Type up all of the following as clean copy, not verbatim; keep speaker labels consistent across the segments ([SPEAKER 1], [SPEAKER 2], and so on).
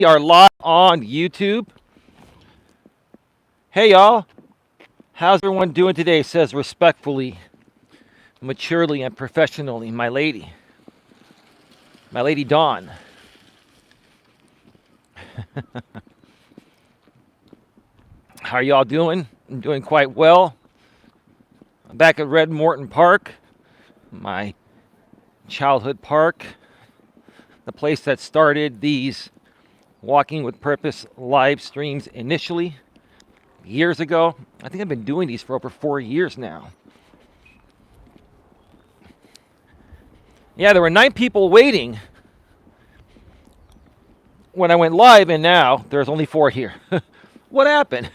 [SPEAKER 1] We are live on YouTube. Hey y'all, how's everyone doing today? Says respectfully, maturely, and professionally, my lady Dawn. How are y'all doing? I'm doing quite well. I'm back at Red Morton Park, my childhood park, the place that started these Walking with Purpose live streams initially years ago. I think I've been doing these for over 4 years now. Yeah, there were 9 people waiting when I went live, and now there's only 4 here. What happened?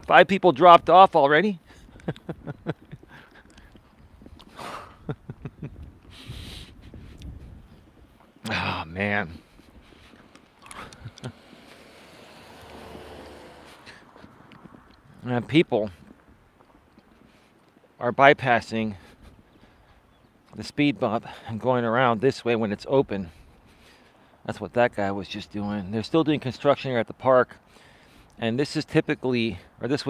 [SPEAKER 1] 5 people dropped off already. Oh, man. People are bypassing the speed bump and going around this way when it's open. That's what that guy was just doing. They're still doing construction here at the park, and this is typically, or this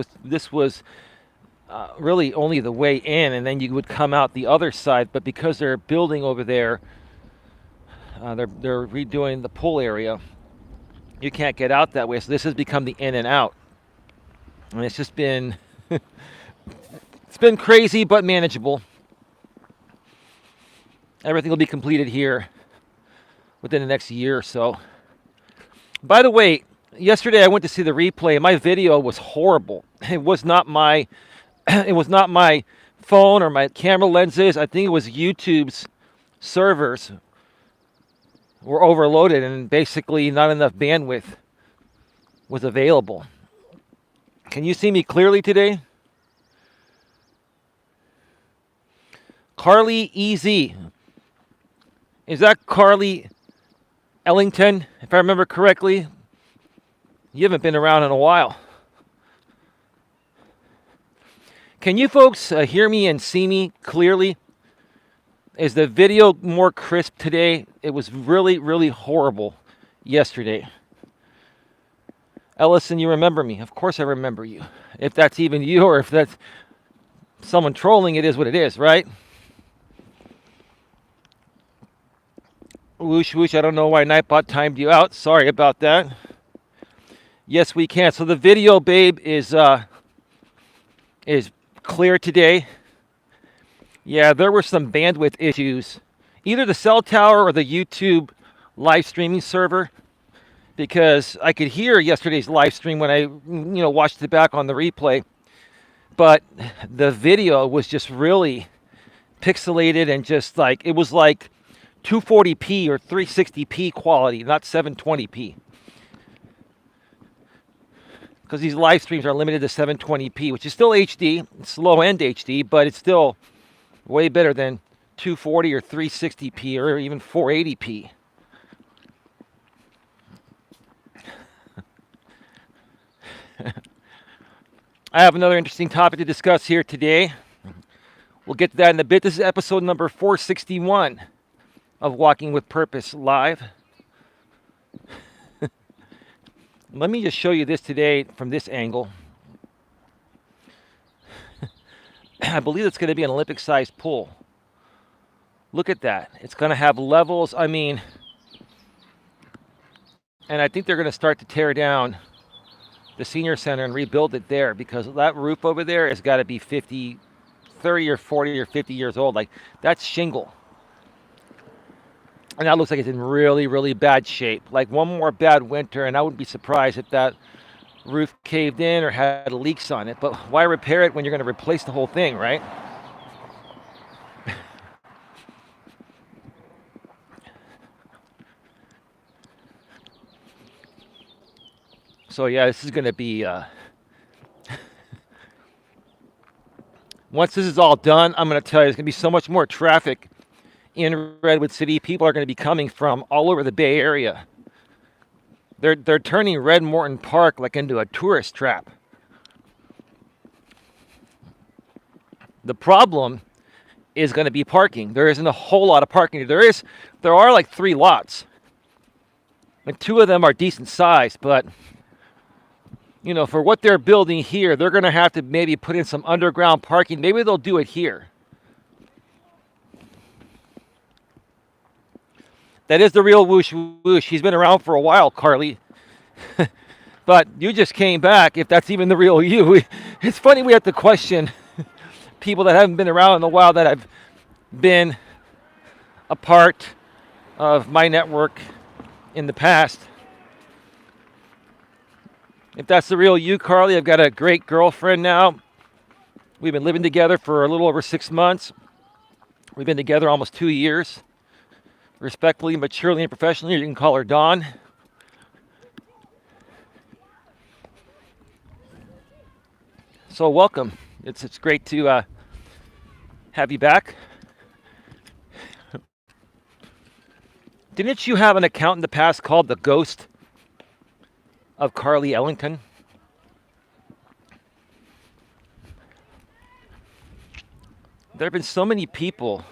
[SPEAKER 1] was really only the way in, and then you would come out the other side. But because they're building over there, they're redoing the pool area. You can't get out that way, so this has become the in and out. And it's just been, it's been crazy but manageable. Everything will be completed here within the next year or so. By the way, yesterday I went to see the replay. My video was horrible. It was not my, it was not my phone or my camera lenses. I think it was YouTube's servers were overloaded and basically not enough bandwidth was available. Can you see me clearly today? Carly EZ. Is that Carly Ellington, if I remember correctly? You haven't been around in a while. Can you folks hear me and see me clearly? Is the video more crisp today? It was really, really horrible yesterday. Ellison, you remember me? Of course I remember you. If that's even you or if that's someone trolling, it is what it is, right? Whoosh, whoosh, I don't know why Nightbot timed you out. Sorry about that. Yes, we can. So the video, babe, is clear today. Yeah, there were some bandwidth issues. Either the cell tower or the YouTube live streaming server. Because I could hear yesterday's live stream when I, watched it back on the replay. But the video was just really pixelated and just like, it was like 240p or 360p quality, not 720p. Because these live streams are limited to 720p, which is still HD. It's low-end HD, but it's still way better than 240 or 360p or even 480p. I have another interesting topic to discuss here today. We'll get to that in a bit. This is episode number 461 of Walking with Purpose Live. Let me just show you this today from this angle. I believe it's going to be an Olympic-sized pool. Look at that. It's going to have levels. I mean, and I think they're going to start to tear down the senior center and rebuild it there, because that roof over there has got to be 30 or 40 or 50 years old. Like, that's shingle. And that looks like it's in really, really bad shape. Like, one more bad winter, and I wouldn't be surprised if that roof caved in or had leaks on it. But why repair it when you're going to replace the whole thing, right? So yeah, this is going to be, once this is all done, I'm going to tell you, there's going to be so much more traffic in Redwood City. People are going to be coming from all over the Bay Area. They're turning Red Morton Park like into a tourist trap. The problem is going to be parking. There isn't a whole lot of parking. There are like 3 lots. And two of them are decent size, but for what they're building here, they're going to have to maybe put in some underground parking. Maybe they'll do it here. That is the real whoosh whoosh. He's been around for a while, Carly. But you just came back, if that's even the real you. It's funny we have to question people that haven't been around in a while that have been a part of my network in the past. If that's the real you, Carly, I've got a great girlfriend now. We've been living together for a little over 6 months. We've been together almost 2 years. Respectfully, maturely, and professionally, you can call her Dawn. So welcome. It's great to have you back. Didn't you have an account in the past called The Ghost of Carly Ellington? There have been so many people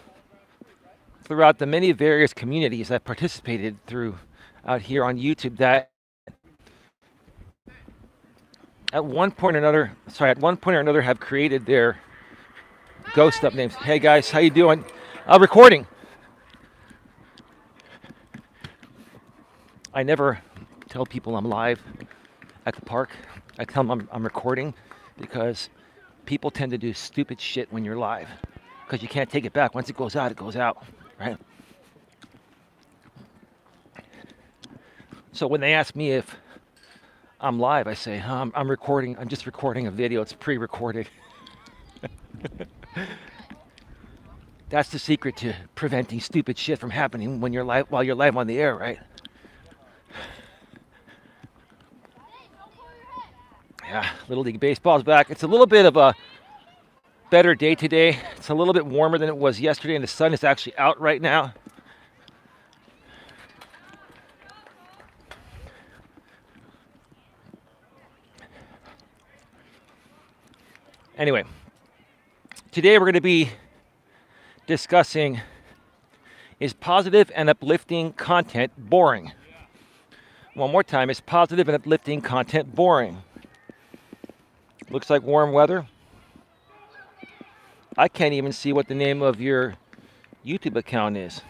[SPEAKER 1] throughout the many various communities I've participated through out here on YouTube that at one point or another have created their ghost up names. Hey guys, how you doing? Recording. I never tell people I'm live at the park. I tell them I'm recording because people tend to do stupid shit when you're live because you can't take it back. Once it goes out, right? So when they ask me if I'm live, I say, I'm recording. I'm just recording a video. It's pre-recorded. That's the secret to preventing stupid shit from happening when you're live, while you're live on the air, right? Yeah, Little League Baseball's back. It's a little bit of a better day today. It's a little bit warmer than it was yesterday, and the sun is actually out right now. Anyway, today we're going to be discussing, is positive and uplifting content boring? One more time, is positive and uplifting content boring? Looks like warm weather. I can't even see what the name of your YouTube account is.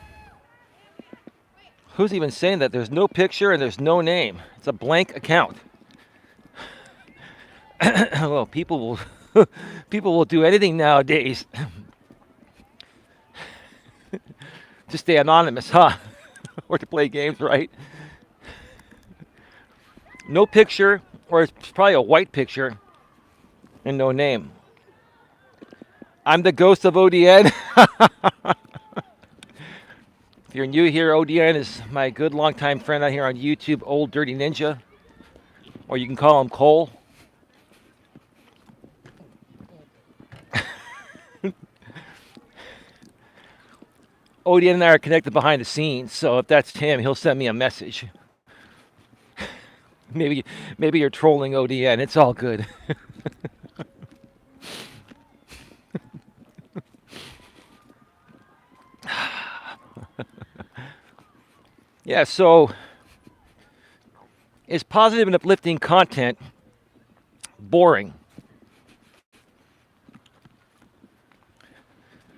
[SPEAKER 1] Who's even saying that? There's no picture and there's no name. It's a blank account. Well, people will do anything nowadays to stay anonymous, huh? Or to play games, right? No picture, or it's probably a white picture, and no name. I'm the ghost of ODN. If you're new here, ODN is my good longtime friend out here on YouTube, Old Dirty Ninja, or you can call him Cole. Odin and I are connected behind the scenes, so if that's him, he'll send me a message. Maybe you're trolling ODN. It's all good. Yeah, so is positive and uplifting content boring?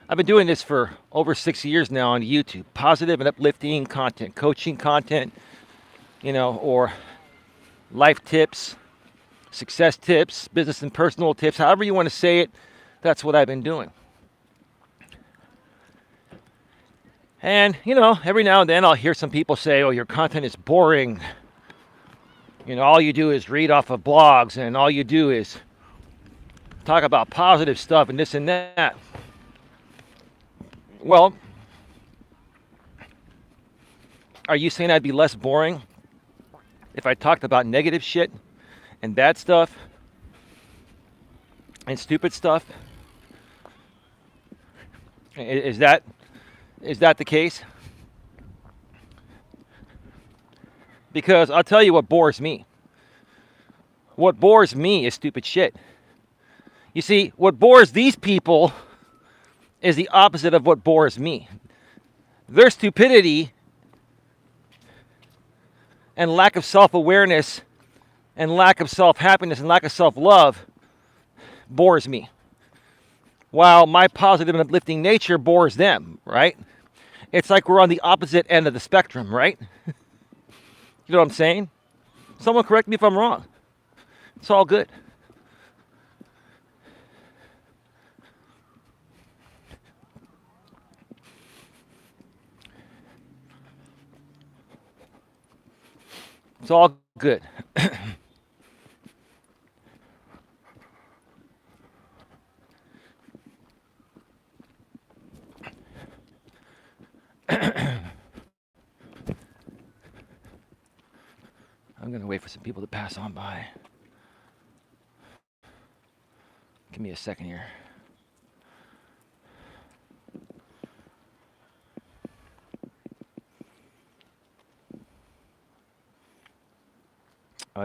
[SPEAKER 1] I've been doing this for over 6 years now on YouTube. Positive and uplifting content, coaching content, or life tips, success tips, business and personal tips, however you want to say it, that's what I've been doing. And, every now and then I'll hear some people say, oh, your content is boring. All you do is read off of blogs and all you do is talk about positive stuff and this and that. Well, are you saying I'd be less boring if I talked about negative shit and bad stuff and stupid stuff? Is that the case? Because I'll tell you what bores me. What bores me is stupid shit. You see, what bores these people is the opposite of what bores me. Their stupidity and lack of self-awareness and lack of self-happiness and lack of self-love bores me, while my positive and uplifting nature bores them, right? It's like we're on the opposite end of the spectrum, right? You know what I'm saying? Someone correct me if I'm wrong. It's all good. It's all good. I'm going to wait for some people to pass on by. Give me a second here.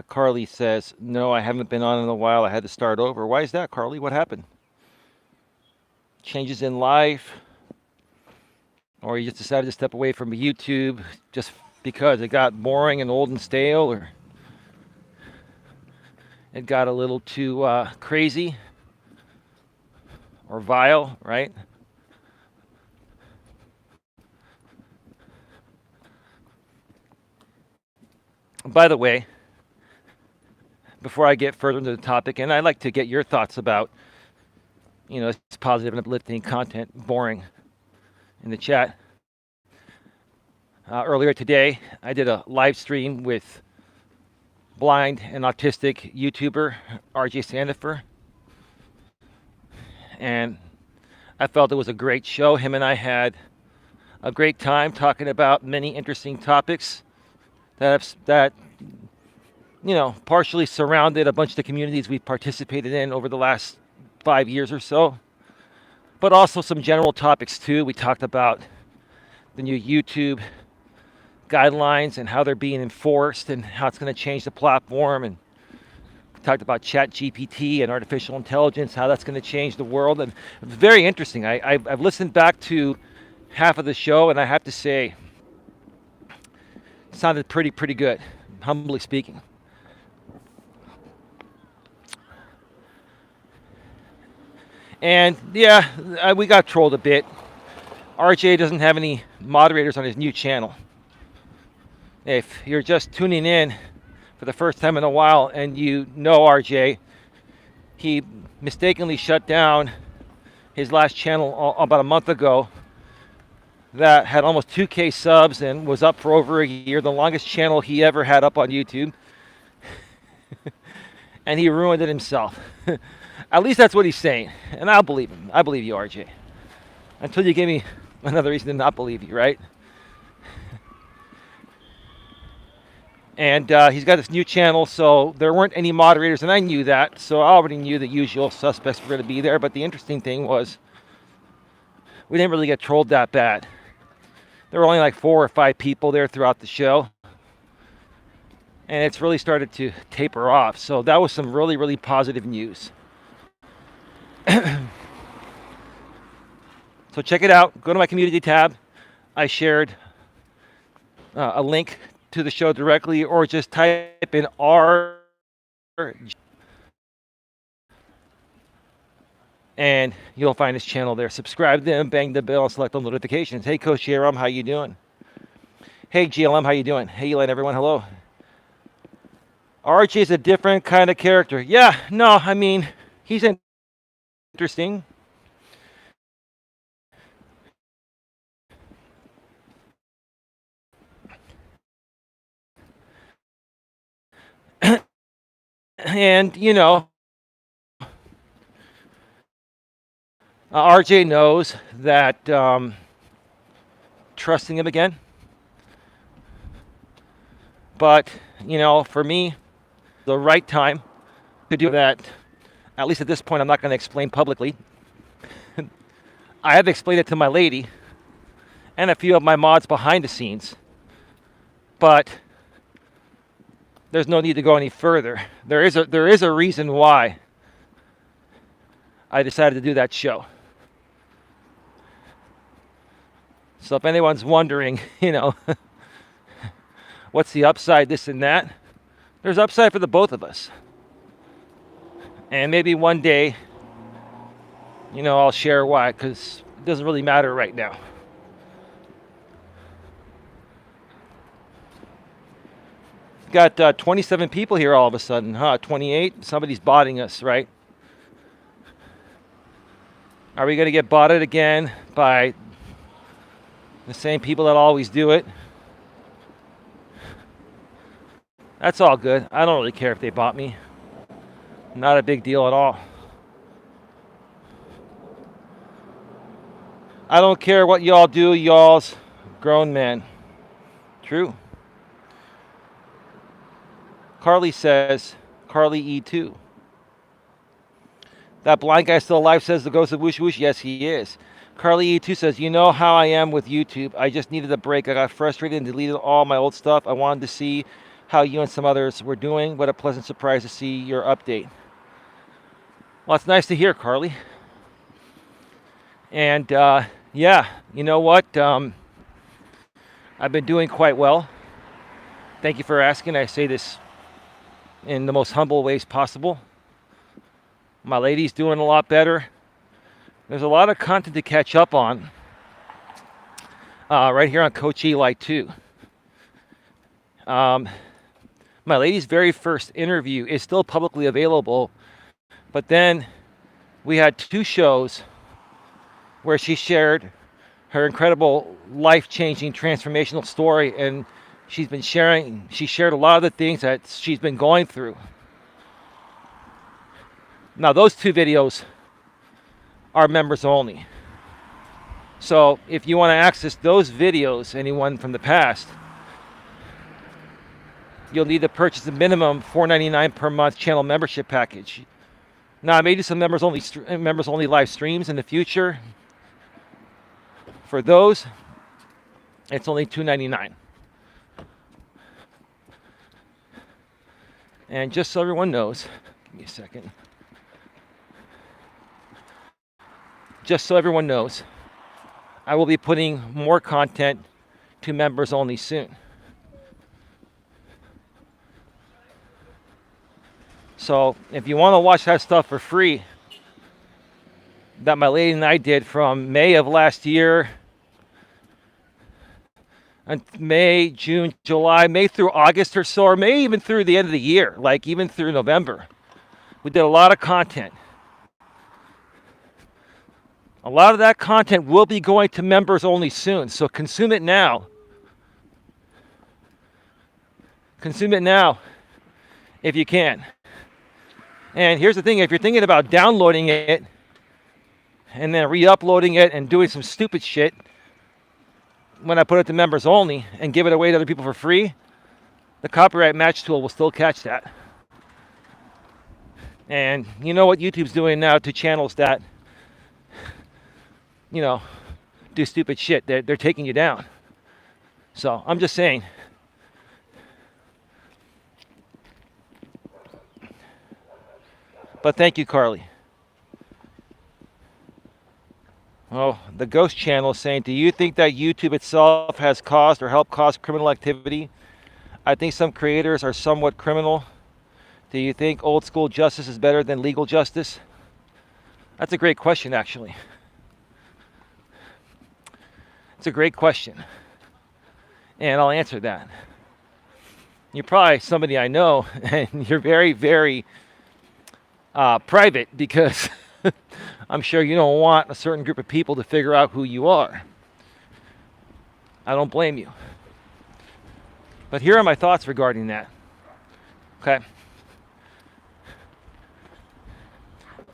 [SPEAKER 1] Carly says, no, I haven't been on in a while. I had to start over. Why is that, Carly? What happened? Changes in life? Or you just decided to step away from YouTube just because it got boring and old and stale? Or it got a little too crazy or vile, right? By the way, before I get further into the topic, and I'd like to get your thoughts about, it's positive and uplifting content, boring, in the chat. Earlier today, I did a live stream with blind and autistic YouTuber RJ Sandifer, and I felt it was a great show. Him and I had a great time talking about many interesting topics that partially surrounded a bunch of the communities we've participated in over the last 5 years or so, but also some general topics too. We talked about the new YouTube guidelines and how they're being enforced and how it's going to change the platform, and we talked about ChatGPT and artificial intelligence, how that's going to change the world. And it was very interesting. I've listened back to half of the show, and I have to say it sounded pretty good, humbly speaking. And yeah, we got trolled a bit. RJ doesn't have any moderators on his new channel. If you're just tuning in for the first time in a while and you know RJ, he mistakenly shut down his last channel about a month ago that had almost 2K subs and was up for over a year, the longest channel he ever had up on YouTube. And he ruined it himself. At least that's what he's saying. And I'll believe him. I believe you, RJ. Until you give me another reason to not believe you, right? And he's got this new channel, so there weren't any moderators, and I knew that. So I already knew the usual suspects were going to be there. But the interesting thing was we didn't really get trolled that bad. There were only like 4 or 5 people there throughout the show. And it's really started to taper off. So that was some really positive news. So check it out. Go to my community tab. I shared a link to the show directly, or just type in R and you'll find his channel there. Subscribe to him, bang the bell, and select on notifications. Hey, Coach Eli, how you doing? Hey, GLM, how you doing? Hey, Eli, everyone, hello. RJ is a different kind of character. Yeah, no, I mean, he's interesting. And, RJ knows that trusting him again. But, for me, the right time to do that, at least at this point, I'm not going to explain publicly. I have explained it to my lady and a few of my mods behind the scenes. But there's no need to go any further. There is a reason why I decided to do that show. So if anyone's wondering, what's the upside, this and that. There's upside for the both of us. And maybe one day, I'll share why, because it doesn't really matter right now. Got 27 people here all of a sudden, huh? 28? Somebody's botting us, right? Are we going to get botted again by the same people that always do it? That's all good. I don't really care if they bot me. Not a big deal at all. I don't care what y'all do, y'all's grown men. True. Carly says, Carly E2. That blind guy still alive, says the ghost of Woosh Woosh. Yes, he is. Carly E2 says, you know how I am with YouTube. I just needed a break. I got frustrated and deleted all my old stuff. I wanted to see how you and some others were doing. What a pleasant surprise to see your update. Well, it's nice to hear, Carly. And yeah, you know what? I've been doing quite well. Thank you for asking. I say this in the most humble ways possible. My lady's doing a lot better. There's a lot of content to catch up on right here on Coach Eli too. My lady's very first interview is still publicly available, but then we had 2 shows where she shared her incredible life-changing transformational story, and she shared a lot of the things that she's been going through. Now, those 2 videos are members only. So if you want to access those videos, anyone from the past, you'll need to purchase a minimum $4.99 per month channel membership package. Now, I may do some members only live streams in the future. For those, it's only $2.99. And just so everyone knows, give me a second. Just so everyone knows, I will be putting more content to members only soon. So if you want to watch that stuff for free, that my lady and I did from May of last year, and May, June, July, May through August or so, or May even through the end of the year, like even through November. We did a lot of content. A lot of that content will be going to members only soon, so consume it now. Consume it now if you can. And here's the thing, if you're thinking about downloading it and then re-uploading it and doing some stupid shit when I put it to members only and give it away to other people for free, the copyright match tool will still catch that. And you know what YouTube's doing now to channels that, do stupid shit. They're taking you down. So I'm just saying. But thank you, Carly. Oh, the Ghost Channel is saying, do you think that YouTube itself has caused or helped cause criminal activity? I think some creators are somewhat criminal. Do you think old school justice is better than legal justice? That's a great question, actually. It's a great question. And I'll answer that. You're probably somebody I know, and you're very, very private, because I'm sure you don't want a certain group of people to figure out who you are. I don't blame you. But here are my thoughts regarding that. Okay.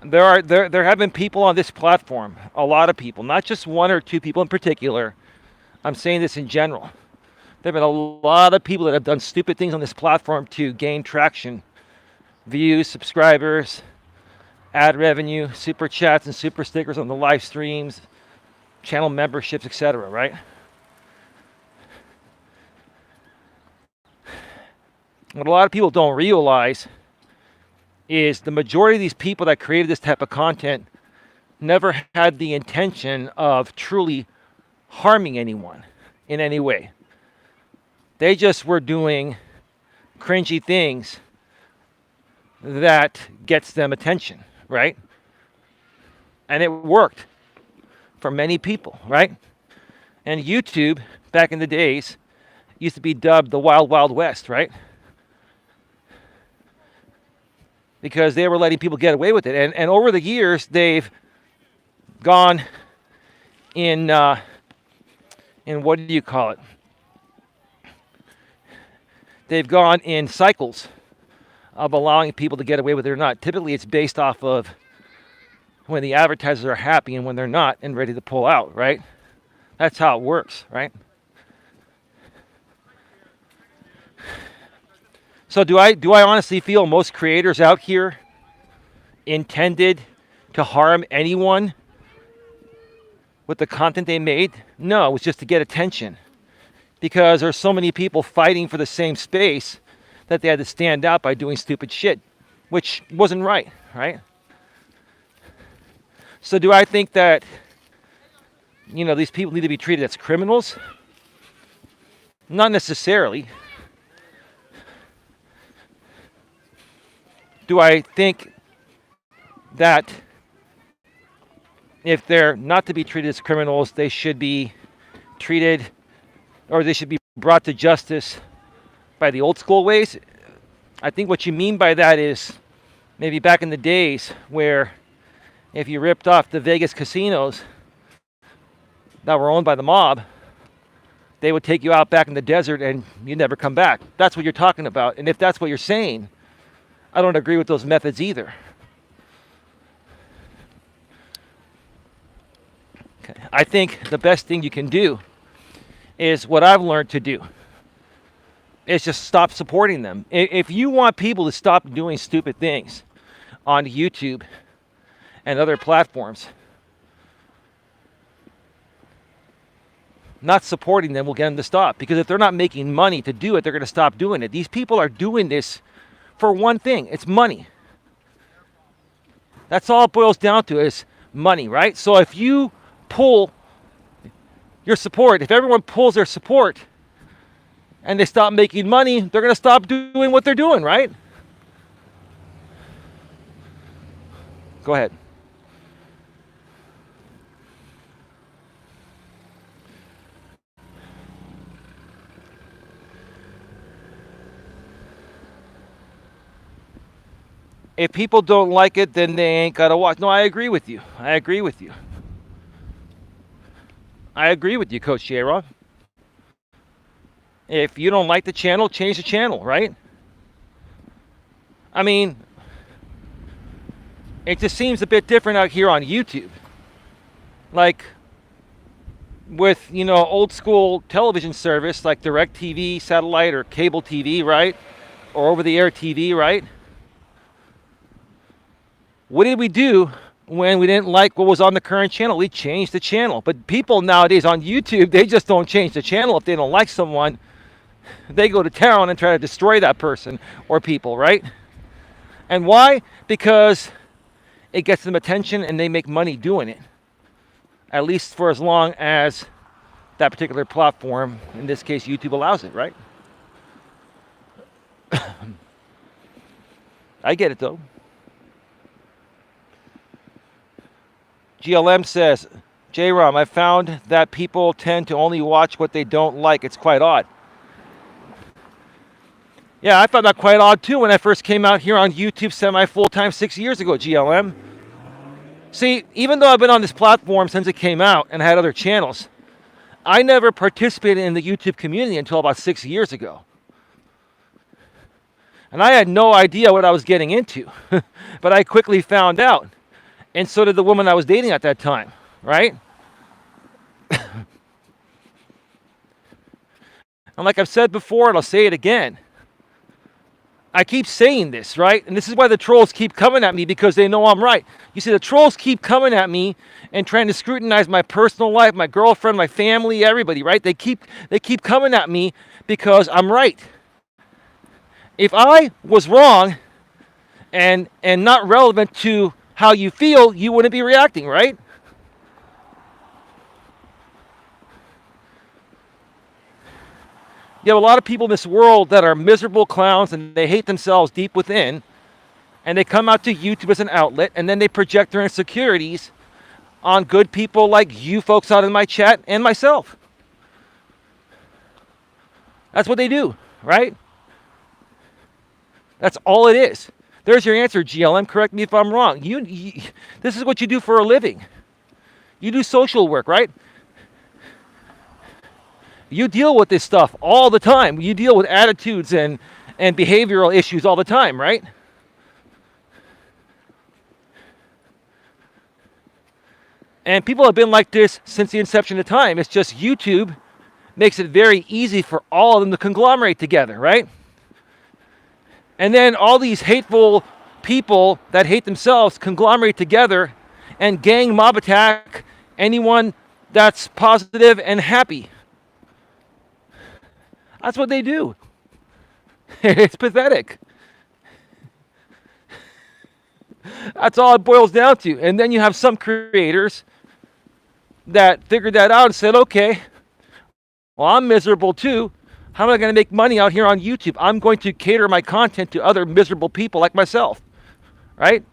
[SPEAKER 1] There have been people on this platform, a lot of people, not just 1 or 2 people in particular. I'm saying this in general. There have been a lot of people that have done stupid things on this platform to gain traction, views, subscribers, ad revenue, super chats and super stickers on the live streams, channel memberships, etc., right? What a lot of people don't realize is the majority of these people that created this type of content never had the intention of truly harming anyone in any way. They just were doing cringy things that gets them attention, right? And it worked for many people, right? And YouTube, back in the days, used to be dubbed the Wild Wild West, right? Because they were letting people get away with it. And over the years, they've gone in what do you call it? They've gone in cycles of allowing people to get away with it or not. Typically, it's based off of when the advertisers are happy and when they're not and ready to pull out, right? That's how it works, right? So do I honestly feel most creators out here intended to harm anyone with the content they made? No, it was just to get attention. Because there's so many people fighting for the same space that they had to stand out by doing stupid shit, which wasn't right, right? So do I think that, these people need to be treated as criminals? Not necessarily. Do I think that if they're not to be treated as criminals, they should be treated, or they should be brought to justice by the old school ways? I think what you mean by that is maybe back in the days where if you ripped off the Vegas casinos that were owned by the mob, they would take you out back in the desert and you'd never come back. That's what you're talking about. And if that's what you're saying, I don't agree with those methods either. Okay. I think the best thing you can do is what I've learned to do. Is just stop supporting them. If you want people to stop doing stupid things on YouTube and other platforms, not supporting them will get them to stop. Because if they're not making money to do it, they're going to stop doing it. These people are doing this for one thing. It's money. That's all it boils down to, is money, right? So if you pull your support, if everyone pulls their support and they stop making money, they're going to stop doing what they're doing, right? Go ahead. If people don't like it, then they ain't got to watch. No, I agree with you. I agree with you, Coach Eli. If you don't like the channel, change the channel, right? I mean, it just seems a bit different out here on YouTube. Like with, old school television service like DirecTV, satellite, or cable TV, right? Or over-the-air TV, right? What did we do when we didn't like what was on the current channel? We changed the channel. But people nowadays on YouTube, they just don't change the channel. If they don't like someone, they go to town and try to destroy that person or people, right? And why? Because it gets them attention and they make money doing it. At least for as long as that particular platform, in this case YouTube, allows it, right? I get it though. GLM says, J-Rom, I found that people tend to only watch what they don't like. It's quite odd. Yeah, I found that quite odd too when I first came out here on YouTube semi-full-time 6 years ago, GLM. See, even though I've been on this platform since it came out and had other channels, I never participated in the YouTube community until about 6 years ago. And I had no idea what I was getting into, but I quickly found out. And so did the woman I was dating at that time, right? And like I've said before, and I'll say it again, I keep saying this, right? And this is why the trolls keep coming at me, because they know I'm right. You see, the trolls keep coming at me and trying to scrutinize my personal life, my girlfriend, my family, everybody, right? They keep coming at me because I'm right. If I was wrong and not relevant to how you feel, you wouldn't be reacting, right? You have a lot of people in this world that are miserable clowns and they hate themselves deep within, and they come out to YouTube as an outlet, and then they project their insecurities on good people like you folks out in my chat and myself. That's what they do, right? That's all it is. There's your answer, GLM. Correct me if I'm wrong. This is what you do for a living. You do social work, right? You deal with this stuff all the time. You deal with attitudes and behavioral issues all the time, right? And people have been like this since the inception of time. It's just YouTube makes it very easy for all of them to conglomerate together, right? And then all these hateful people that hate themselves conglomerate together and gang mob attack anyone that's positive and happy. That's what they do. It's pathetic. That's all it boils down to. And then you have some creators that figured that out and said, okay, well, I'm miserable too. How am I going to make money out here on YouTube? I'm going to cater my content to other miserable people like myself, right?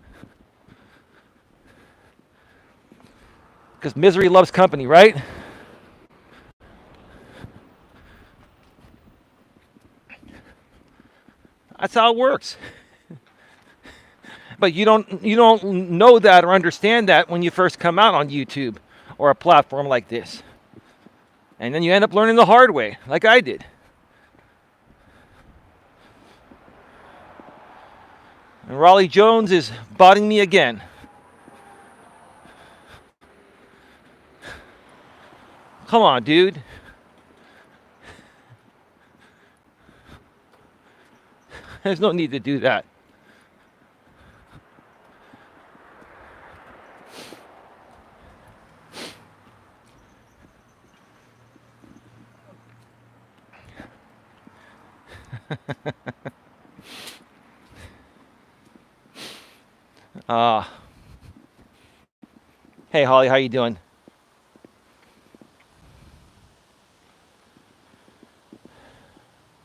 [SPEAKER 1] Because misery loves company, right? That's how it works. But you don't know that or understand that when you first come out on YouTube or a platform like this. And then you end up learning the hard way, like I did. And Raleigh Jones is botting me again. Come on, dude. There's no need to do that. Hey, Holly, how you doing?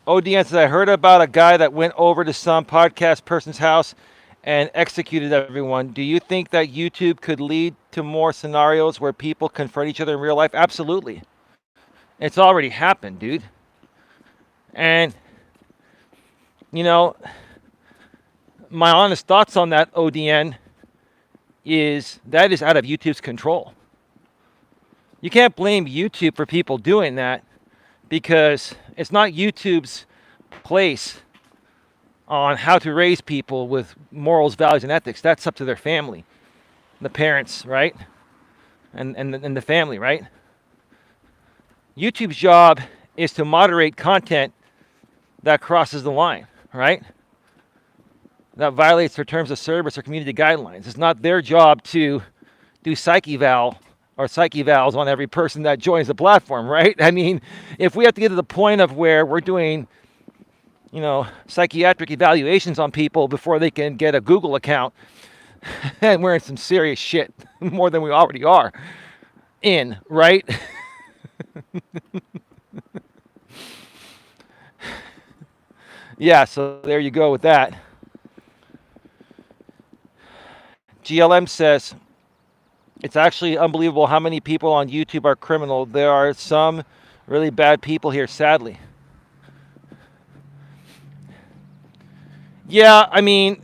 [SPEAKER 1] ODN says, I heard about a guy that went over to some podcast person's house and executed everyone. Do you think that YouTube could lead to more scenarios where people confront each other in real life? Absolutely. It's already happened, dude. And, you know, my honest thoughts on that, ODN, is that is out of YouTube's control. You can't blame YouTube for people doing that because it's not YouTube's place on how to raise people with morals, values, and ethics. That's up to their family, the parents, right? And the family, right? YouTube's job is to moderate content that crosses the line, right? That violates their terms of service or community guidelines. It's not their job to do psych evals on every person that joins the platform, right? I mean, if we have to get to the point of where we're doing, psychiatric evaluations on people before they can get a Google account, then we're in some serious shit, more than we already are in, right? Yeah, so there you go with that. GLM says, it's actually unbelievable how many people on YouTube are criminal. There are some really bad people here, sadly. Yeah, I mean,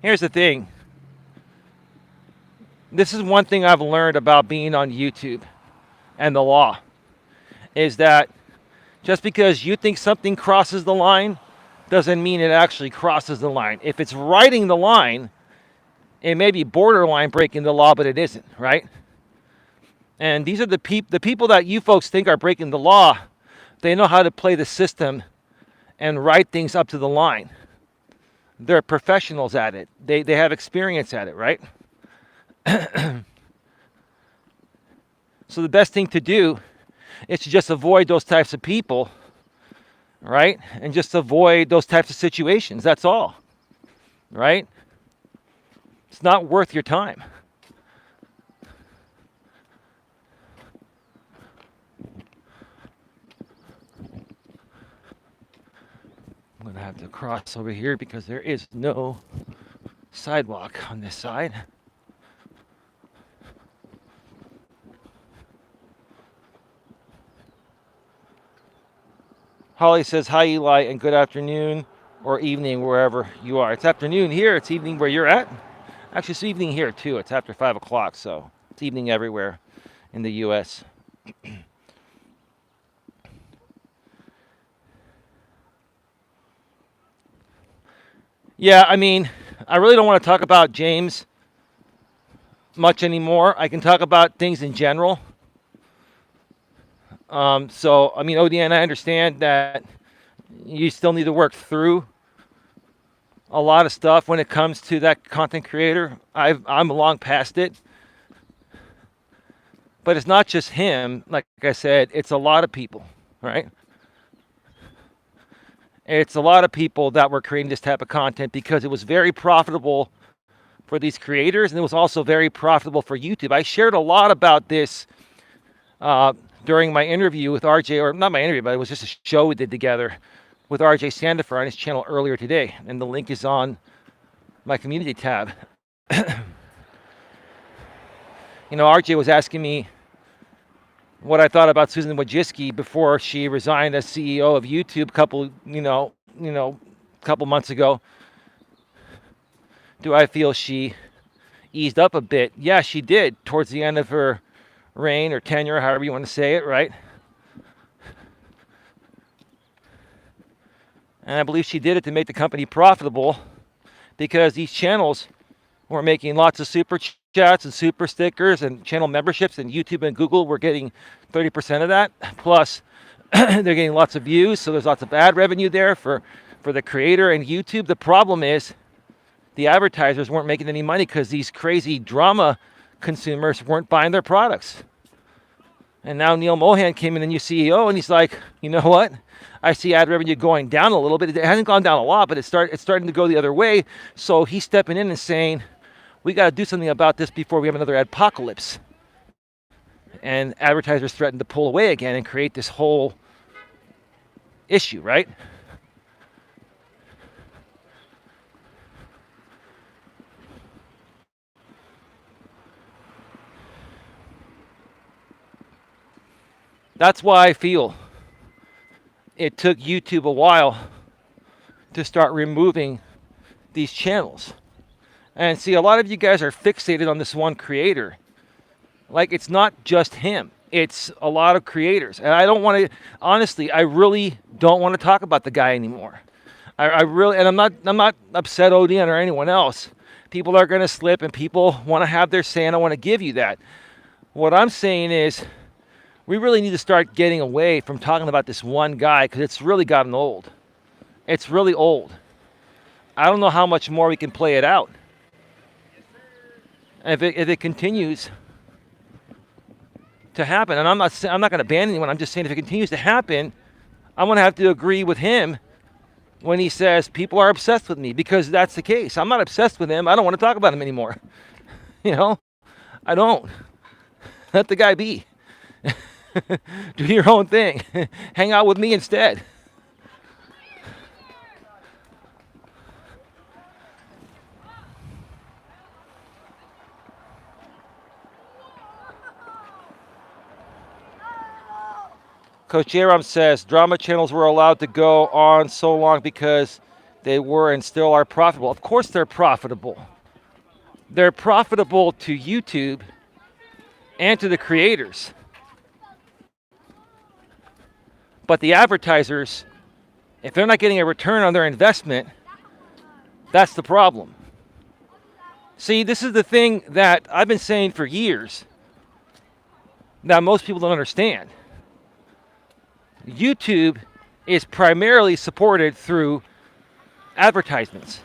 [SPEAKER 1] here's the thing. This is one thing I've learned about being on YouTube and the law, is that just because you think something crosses the line doesn't mean it actually crosses the line. If it's riding the line, it may be borderline breaking the law, but it isn't, right? And these are the people that you folks think are breaking the law. They know how to play the system and ride things up to the line. They're professionals at it. They have experience at it, right? So the best thing to do is to just avoid those types of people, right? And just avoid those types of situations. That's all, right? It's not worth your time. I'm gonna have to cross over here because there is no sidewalk on this side. Holly says, hi, Eli, and good afternoon or evening wherever you are. It's afternoon here. It's evening where you're at. Actually, it's evening here, too. It's after 5 o'clock, so it's evening everywhere in the U.S. Yeah, I mean, I really don't want to talk about James much anymore. I can talk about things in general. So, I mean, ODN, I understand that you still need to work through a lot of stuff when it comes to that content creator. I'm long past it. But it's not just him. Like I said, it's a lot of people, right? It's a lot of people that were creating this type of content because it was very profitable for these creators, and it was also very profitable for YouTube. I shared a lot about this during my interview with RJ, or not my interview, but it was just a show we did together with RJ Sandifer on his channel earlier today, and the link is on my community tab. You know, RJ was asking me what I thought about Susan Wojcicki before she resigned as CEO of YouTube couple months ago. Do I feel she eased up a bit? Yeah, she did towards the end of her reign or tenure, however you want to say it, right? And I believe she did it to make the company profitable because these channels were making lots of super chats and super stickers and channel memberships, and YouTube and Google were getting 30% of that. Plus, they're getting lots of views, so there's lots of ad revenue there for the creator and YouTube. The problem is the advertisers weren't making any money because these crazy drama consumers weren't buying their products. And now Neil Mohan came in, the new CEO, and he's like, you know what? I see ad revenue going down a little bit. It hasn't gone down a lot, but it's starting to go the other way. So he's stepping in and saying, we got to do something about this before we have another adpocalypse. And advertisers threaten to pull away again and create this whole issue, right? That's why I feel it took YouTube a while to start removing these channels. And see, a lot of you guys are fixated on this one creator. Like, it's not just him. It's a lot of creators. And I don't want to, honestly, I really don't want to talk about the guy anymore. I really, and I'm not upset ODN or anyone else. People are going to slip and people want to have their say, and I want to give you that. What I'm saying is, we really need to start getting away from talking about this one guy because it's really gotten old. It's really old. I don't know how much more we can play it out. If it continues to happen, and I'm not going to ban anyone. I'm just saying if it continues to happen, I'm going to have to agree with him when he says people are obsessed with me, because that's the case. I'm not obsessed with him. I don't want to talk about him anymore. You know, I don't. Let the guy be. Do your own thing. Hang out with me instead. Coach Aram says drama channels were allowed to go on so long because they were and still are profitable. Of course they're profitable. They're profitable to YouTube and to the creators. But the advertisers, if they're not getting a return on their investment, that's the problem. See, this is the thing that I've been saying for years that most people don't understand. YouTube is primarily supported through advertisements.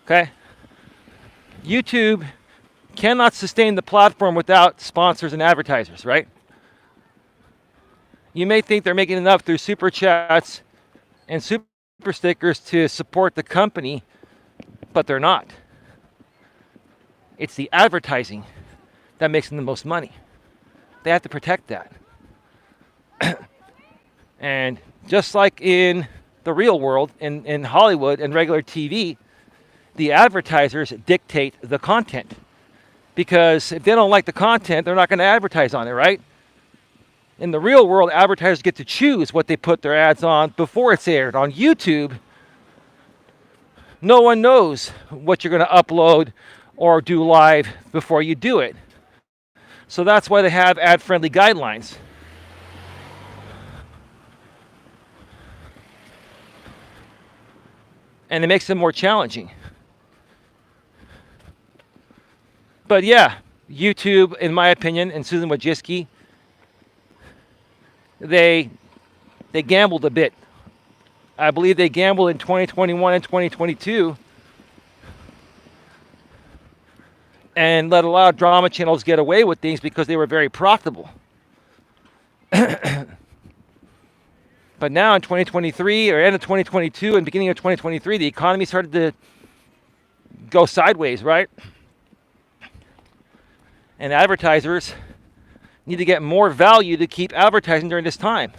[SPEAKER 1] Okay? YouTube cannot sustain the platform without sponsors and advertisers, right? You may think they're making enough through super chats and super stickers to support the company, but they're not. It's the advertising that makes them the most money. They have to protect that. And just like in the real world, in Hollywood and regular TV, the advertisers dictate the content. Because if they don't like the content, they're not going to advertise on it, right? In the real world, advertisers get to choose what they put their ads on before it's aired. On YouTube, no one knows what you're going to upload or do live before you do it. So that's why they have ad-friendly guidelines. And it makes them more challenging. But yeah, YouTube, in my opinion, and Susan Wojcicki, they gambled a bit. I believe they gambled in 2021 and 2022 and let a lot of drama channels get away with things because they were very profitable. But now in 2023, or end of 2022 and beginning of 2023, the economy started to go sideways, right? And advertisers need to get more value to keep advertising during this time.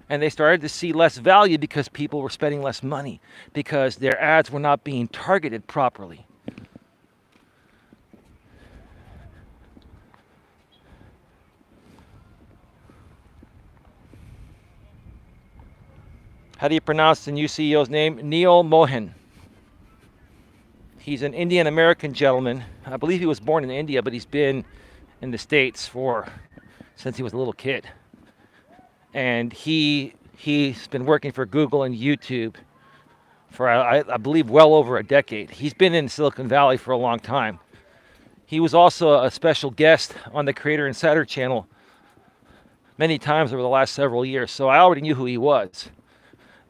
[SPEAKER 1] And they started to see less value because people were spending less money, because their ads were not being targeted properly. How do you pronounce the new CEO's name? Neil Mohan. He's an Indian American gentleman. I believe he was born in India, but he's been in the States since he was a little kid. And he's been working for Google and YouTube for, I believe, well over a decade. He's been in Silicon Valley for a long time. He was also a special guest on the Creator Insider channel many times over the last several years, so I already knew who he was.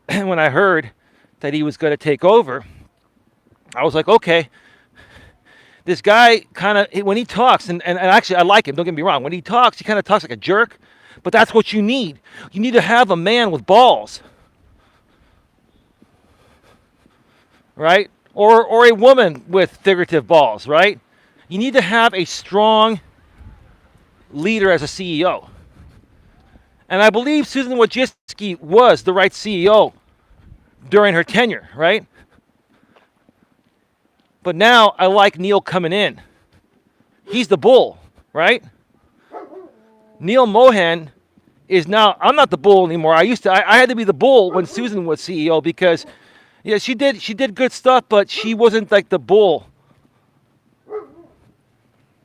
[SPEAKER 1] And when I heard that he was going to take over, I was like, okay, this guy kind of, when he talks, and actually I like him, don't get me wrong, when he talks, he kind of talks like a jerk, but that's what you need. You need to have a man with balls, right? Or a woman with figurative balls, right? You need to have a strong leader as a CEO. And I believe Susan Wojcicki was the right CEO during her tenure, right? But now I like Neil coming in. He's the bull, right? Neil Mohan is now, I'm not the bull anymore. I had to be the bull when Susan was CEO because, yeah, she did good stuff, but she wasn't like the bull,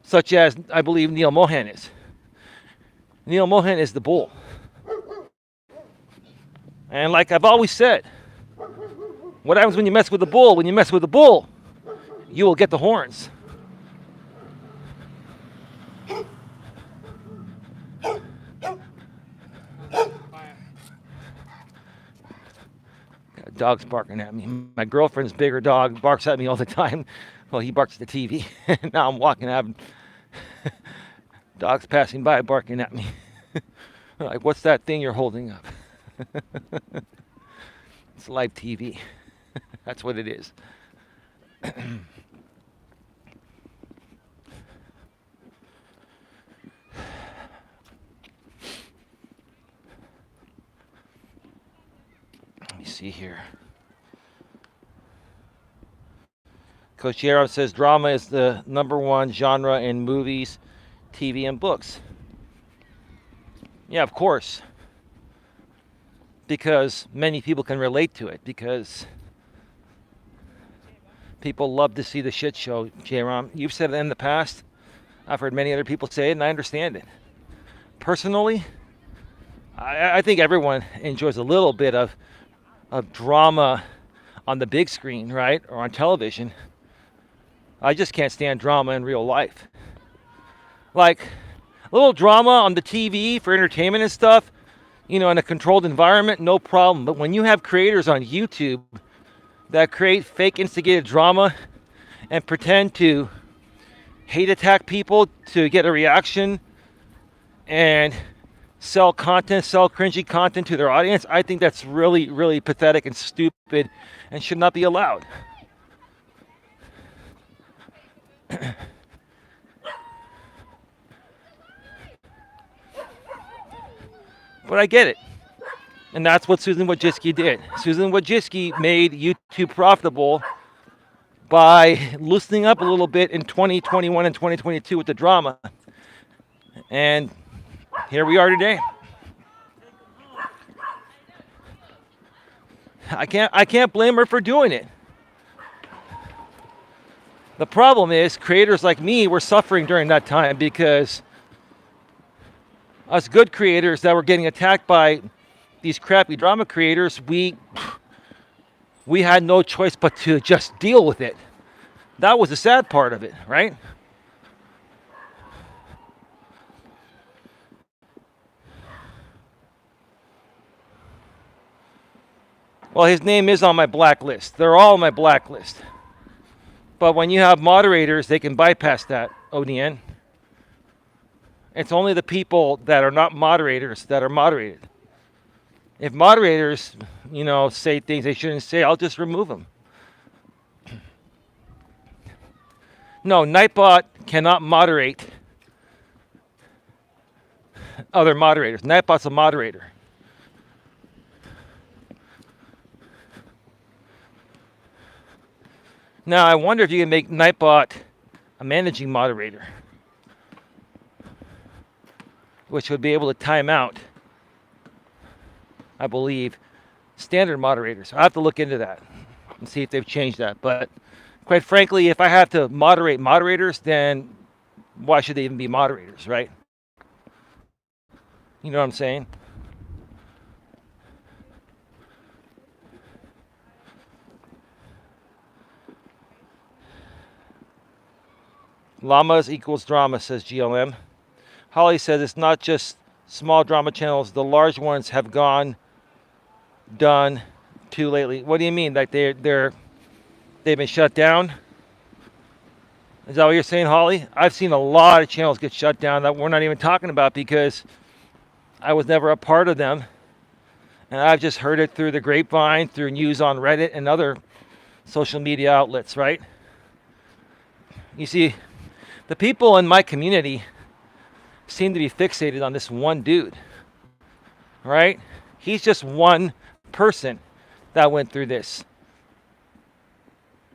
[SPEAKER 1] such as I believe Neil Mohan is. Neil Mohan is the bull. And like I've always said, what happens when you mess with the bull? When you mess with the bull, you will get the horns. Dog's barking at me. My girlfriend's bigger dog barks at me all the time. Well, he barks at the TV. Now I'm walking out. Dogs passing by barking at me. Like, what's that thing you're holding up? It's live TV. That's what it is. Let me see here. Coach Eli says drama is the #1 genre in movies, TV, and books. Yeah, of course. Because many people can relate to it. Because people love to see the shit show, J-Rom. You've said it in the past. I've heard many other people say it, and I understand it. Personally, I think everyone enjoys a little bit of drama on the big screen, right? Or on television. I just can't stand drama in real life. Like, a little drama on the TV for entertainment and stuff, you know, in a controlled environment, no problem. But when you have creators on YouTube that create fake instigated drama and pretend to hate attack people to get a reaction and sell content, sell cringy content to their audience, I think that's really, really pathetic and stupid and should not be allowed. But I get it. And that's what Susan Wojcicki did. Susan Wojcicki made YouTube profitable by loosening up a little bit in 2021 and 2022 with the drama. And here we are today. I can't blame her for doing it. The problem is creators like me were suffering during that time because us good creators that were getting attacked by these crappy drama creators, we had no choice but to just deal with it. That was the sad part of it, right? Well, his name is on my blacklist. They're all on my blacklist. But when you have moderators, they can bypass that, ODN. It's only the people that are not moderators that are moderated. If moderators, say things they shouldn't say, I'll just remove them. No, Nightbot cannot moderate other moderators. Nightbot's a moderator. Now, I wonder if you can make Nightbot a managing moderator, which would be able to time out, I believe, standard moderators. I'll have to look into that and see if they've changed that. But quite frankly, if I have to moderate moderators, then why should they even be moderators, right? You know what I'm saying? Llamas equals drama, says GLM. Holly says it's not just small drama channels. The large ones have done too lately. What do you mean? Like they've been shut down? Is that what you're saying, Holly? I've seen a lot of channels get shut down that we're not even talking about because I was never a part of them. And I've just heard it through the grapevine, through news on Reddit and other social media outlets, right? You see, the people in my community seem to be fixated on this one dude, right? He's just one person that went through this.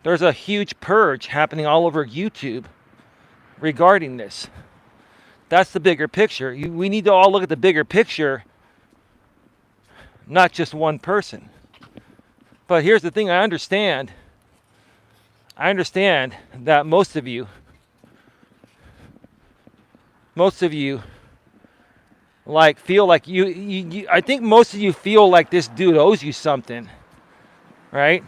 [SPEAKER 1] There's a huge purge happening all over YouTube regarding this. That's the bigger picture. We need to all look at the bigger picture, not just one person. But here's the thing, I understand that most of you feel like you I think most of you feel like this dude owes you something, right?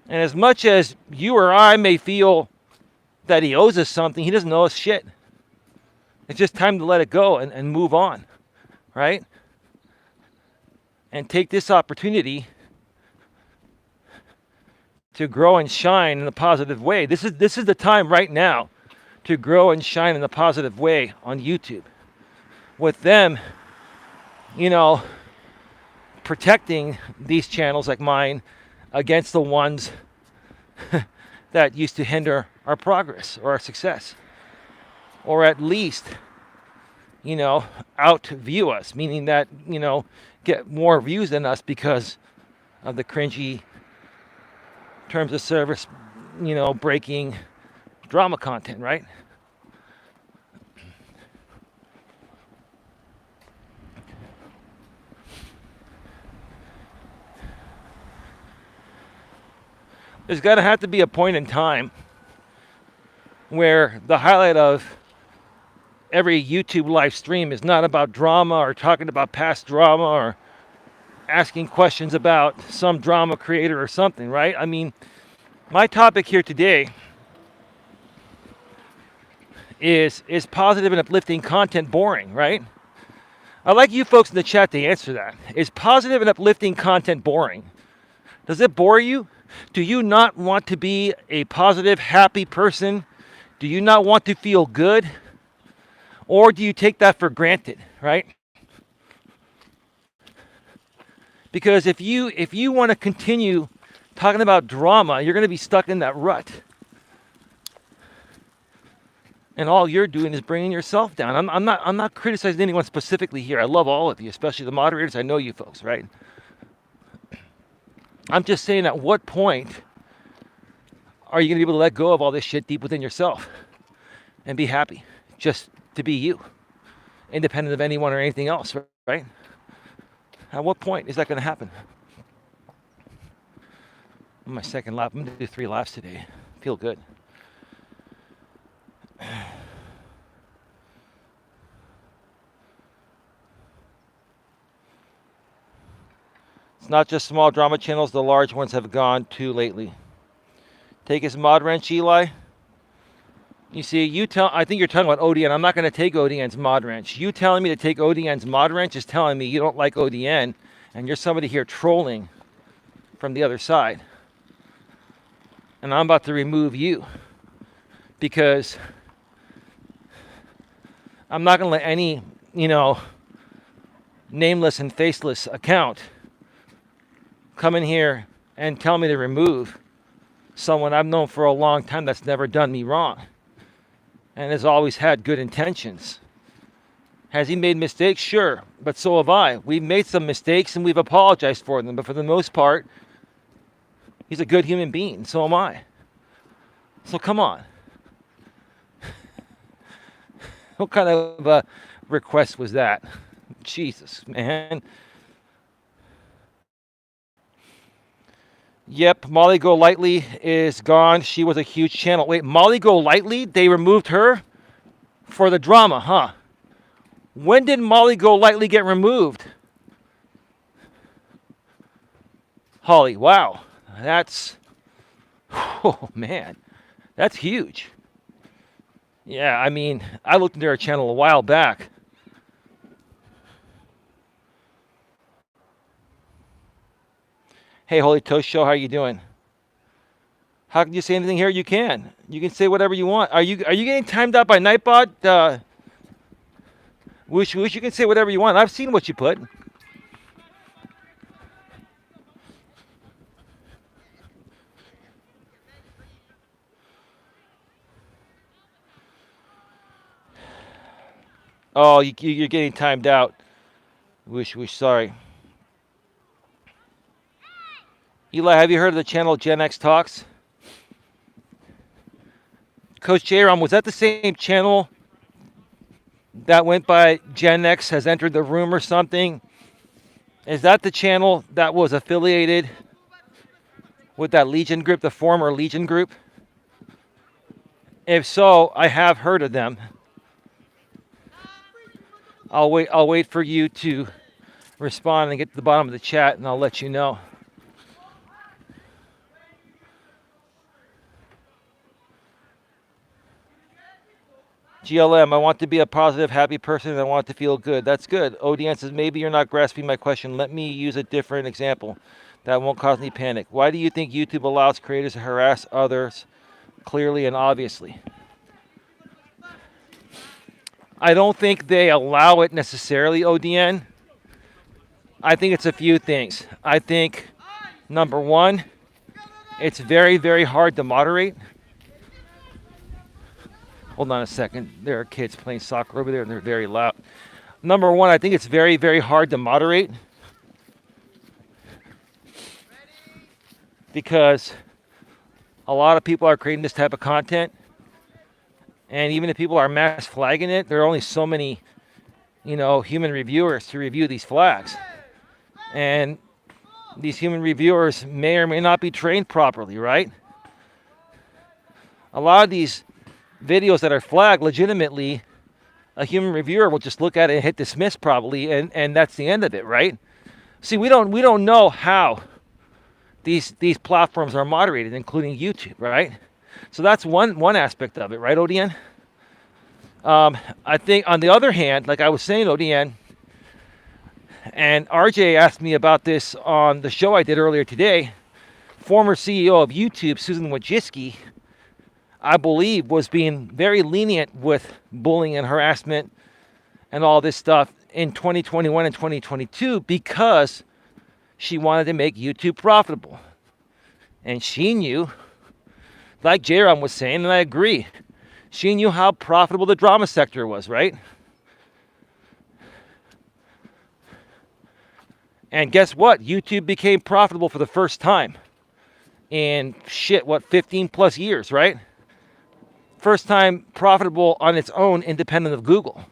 [SPEAKER 1] And as much as you or I may feel that he owes us something, he doesn't owe us shit. It's just time to let it go and move on, right? And take this opportunity to grow and shine in a positive way. This is the time right now to grow and shine in a positive way on YouTube. With them, protecting these channels like mine against the ones that used to hinder our progress or our success. Or at least, outview us, meaning that, get more views than us because of the cringy terms of service, breaking drama content, right? There's got to have to be a point in time where the highlight of every YouTube live stream is not about drama or talking about past drama or asking questions about some drama creator or something, right? I mean, my topic here today is positive and uplifting content boring, right? I'd like you folks in the chat to answer that. Is positive and uplifting content boring? Does it bore you? Do you not want to be a positive, happy person? Do you not want to feel good? Or do you take that for granted, right? Because if you want to continue talking about drama, you're going to be stuck in that rut. And all you're doing is bringing yourself down. I'm not criticizing anyone specifically here. I love all of you, especially the moderators. I know you folks, right? I'm just saying, at what point are you going to be able to let go of all this shit deep within yourself and be happy just to be you, independent of anyone or anything else, right? At what point is that going to happen? On my second lap, I'm going to do 3 laps today. Feel good. It's not just small drama channels, the large ones have gone too lately. Take his mod wrench, Eli. You see, I think you're talking about ODN. I'm not going to take ODN's mod wrench. You telling me to take ODN's mod wrench is telling me you don't like ODN, and you're somebody here trolling from the other side. And I'm about to remove you because I'm not going to let any, nameless and faceless account come in here and tell me to remove someone I've known for a long time that's never done me wrong and has always had good intentions. Has he made mistakes? Sure, but so have I. We've made some mistakes and we've apologized for them, but for the most part, he's a good human being, so am I. So come on. What kind of a request was that? Jesus, man. Yep, Molly Go Lightly is gone. She was a huge channel. Wait, Molly Go Lightly? They removed her for the drama, huh? When did Molly Go Lightly get removed? Holly, wow. Oh man, that's huge. Yeah, I mean, I looked into her channel a while back. Hey, Holy Toast Show, how you doing? How can you say anything here? You can. You can say whatever you want. Are you getting timed out by Nightbot? Wish you can say whatever you want. I've seen what you put. Oh, you're getting timed out. Wish, sorry. Eli, have you heard of the channel Gen X Talks? Coach J-Rom, was that the same channel that went by Gen X has entered the room or something? Is that the channel that was affiliated with that Legion group, the former Legion group? If so, I have heard of them. I'll wait for you to respond and get to the bottom of the chat, and I'll let you know. GLM, I want to be a positive, happy person, and I want to feel good. That's good. ODN says, maybe you're not grasping my question. Let me use a different example that won't cause any panic. Why do you think YouTube allows creators to harass others clearly and obviously? I don't think they allow it necessarily, ODN. I think it's a few things. I think, number one, it's very, very hard to moderate. Hold on a second. There are kids playing soccer over there, and they're very loud. Number one, I think it's very, very hard to moderate because a lot of people are creating this type of content, and even if people are mass flagging it, there are only so many, human reviewers to review these flags, and these human reviewers may or may not be trained properly, right? A lot of these videos that are flagged legitimately, a human reviewer will just look at it and hit dismiss probably, and that's the end of it, right? See, we don't know how these platforms are moderated, including YouTube, right? So that's one aspect of it, right, ODN? I think on the other hand, like I was saying, ODN, and RJ asked me about this on the show I did earlier today, former CEO of YouTube, Susan Wojcicki, I believe, was being very lenient with bullying and harassment and all this stuff in 2021 and 2022 because she wanted to make YouTube profitable. And she knew, like J-Ram was saying, and I agree, She knew how profitable the drama sector was, right? And guess what? YouTube became profitable for the first time in 15 plus years, right? First time profitable on its own, independent of Google.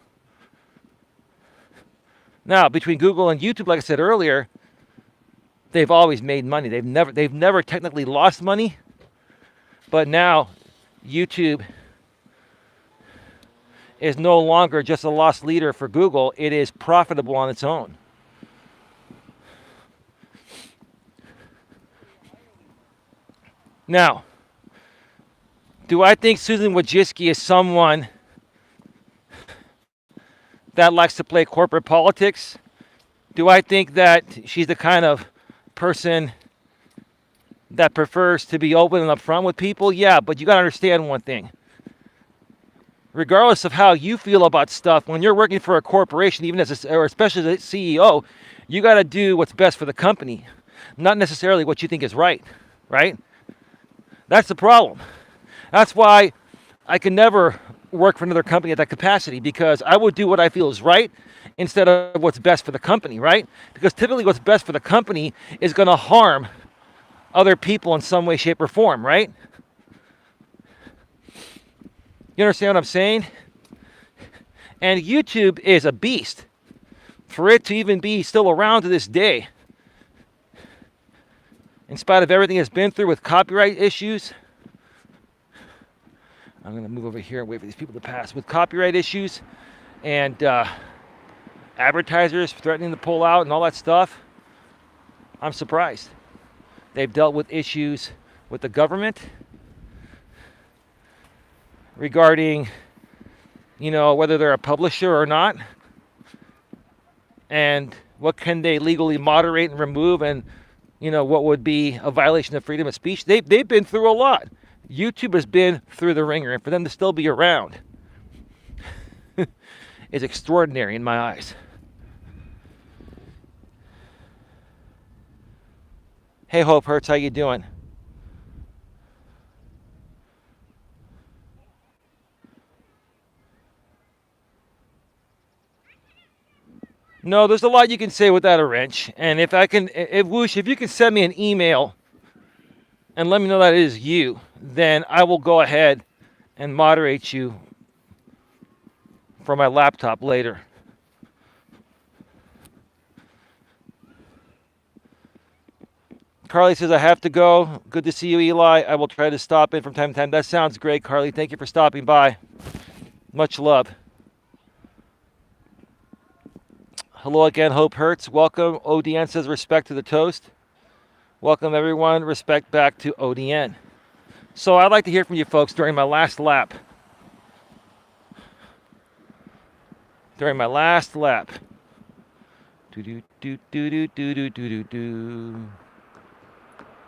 [SPEAKER 1] Now, between Google and YouTube, like I said earlier, they've always made money. They've never technically lost money, but now YouTube is no longer just a loss leader for Google. It is profitable on its own. Now, do I think Susan Wojcicki is someone that likes to play corporate politics? Do I think that she's the kind of person that prefers to be open and upfront with people? Yeah, but you got to understand one thing. Regardless of how you feel about stuff, when you're working for a corporation, even or especially as a CEO, you got to do what's best for the company, not necessarily what you think is right, right? That's the problem. That's why I can never work for another company at that capacity, because I would do what I feel is right instead of what's best for the company, right? Because typically what's best for the company is going to harm other people in some way, shape, or form, right? You understand what I'm saying? And YouTube is a beast. For it to even be still around to this day, in spite of everything it's been through with copyright issues. I'm going to move over here and wait for these people to pass. With copyright issues and advertisers threatening to pull out and all that stuff, I'm surprised. They've dealt with issues with the government regarding, whether they're a publisher or not, and what can they legally moderate and remove, and what would be a violation of freedom of speech. They've been through a lot. YouTube has been through the ringer, and for them to still be around is extraordinary in my eyes. Hey, Hope Hurts, how you doing? No, there's a lot you can say without a wrench. And if you can send me an email and let me know that it is you, then I will go ahead and moderate you from my laptop later. Carly says, I have to go. Good to see you, Eli. I will try to stop in from time to time. That sounds great, Carly. Thank you for stopping by. Much love. Hello again, Hope Hurts. Welcome. ODN says respect to the toast. Welcome, everyone. Respect back to ODN. So I'd like to hear from you folks during my last lap.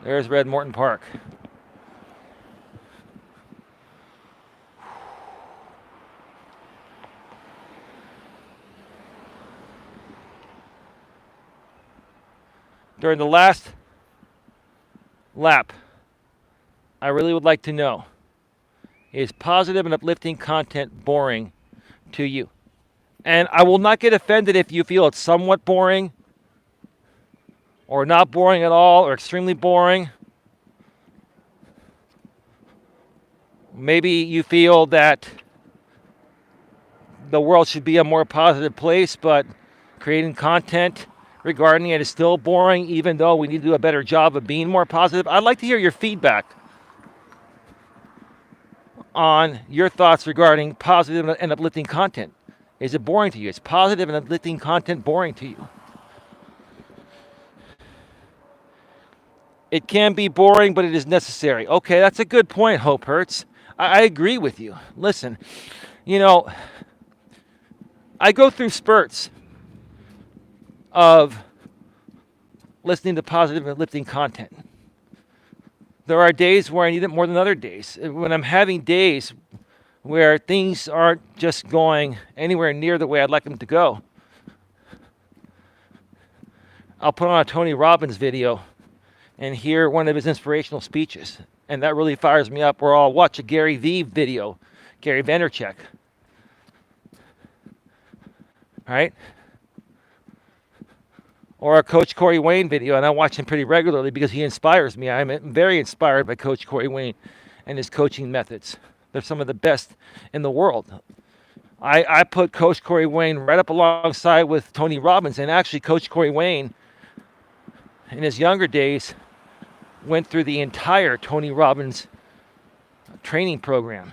[SPEAKER 1] There's Red Morton Park. During the last lap, I really would like to know, is positive and uplifting content boring to you? And I will not get offended if you feel it's somewhat boring, or not boring at all, or extremely boring. Maybe you feel that the world should be a more positive place, but creating content regarding it is still boring, even though we need to do a better job of being more positive. I'd like to hear your feedback on your thoughts regarding positive and uplifting content. Is it boring to you? Is positive and uplifting content boring to you? It can be boring, but it is necessary. Okay, that's a good point, Hope Hurts. I agree with you. Listen, I go through spurts of listening to positive and uplifting content. There are days where I need it more than other days. When I'm having days where things aren't just going anywhere near the way I'd like them to go, I'll put on a Tony Robbins video and hear one of his inspirational speeches, and that really fires me up. Or I'll watch a Gary Vee video. Gary Vaynerchuk. Right? Or a Coach Corey Wayne video, and I watch him pretty regularly because he inspires me. I'm very inspired by Coach Corey Wayne and his coaching methods. They're some of the best in the world. I put Coach Corey Wayne right up alongside with Tony Robbins, and actually Coach Corey Wayne, in his younger days, went through the entire Tony Robbins training program.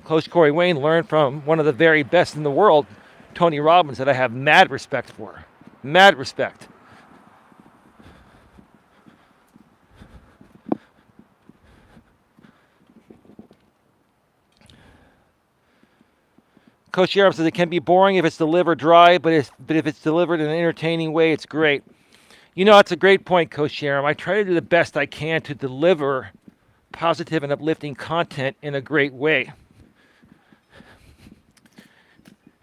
[SPEAKER 1] Coach Corey Wayne learned from one of the very best in the world, Tony Robbins, that I have mad respect for. Mad respect. Coach Eli says it can be boring if it's delivered dry, but if it's delivered in an entertaining way, it's great. You know, that's a great point, Coach Eli. I try to do the best I can to deliver positive and uplifting content in a great way.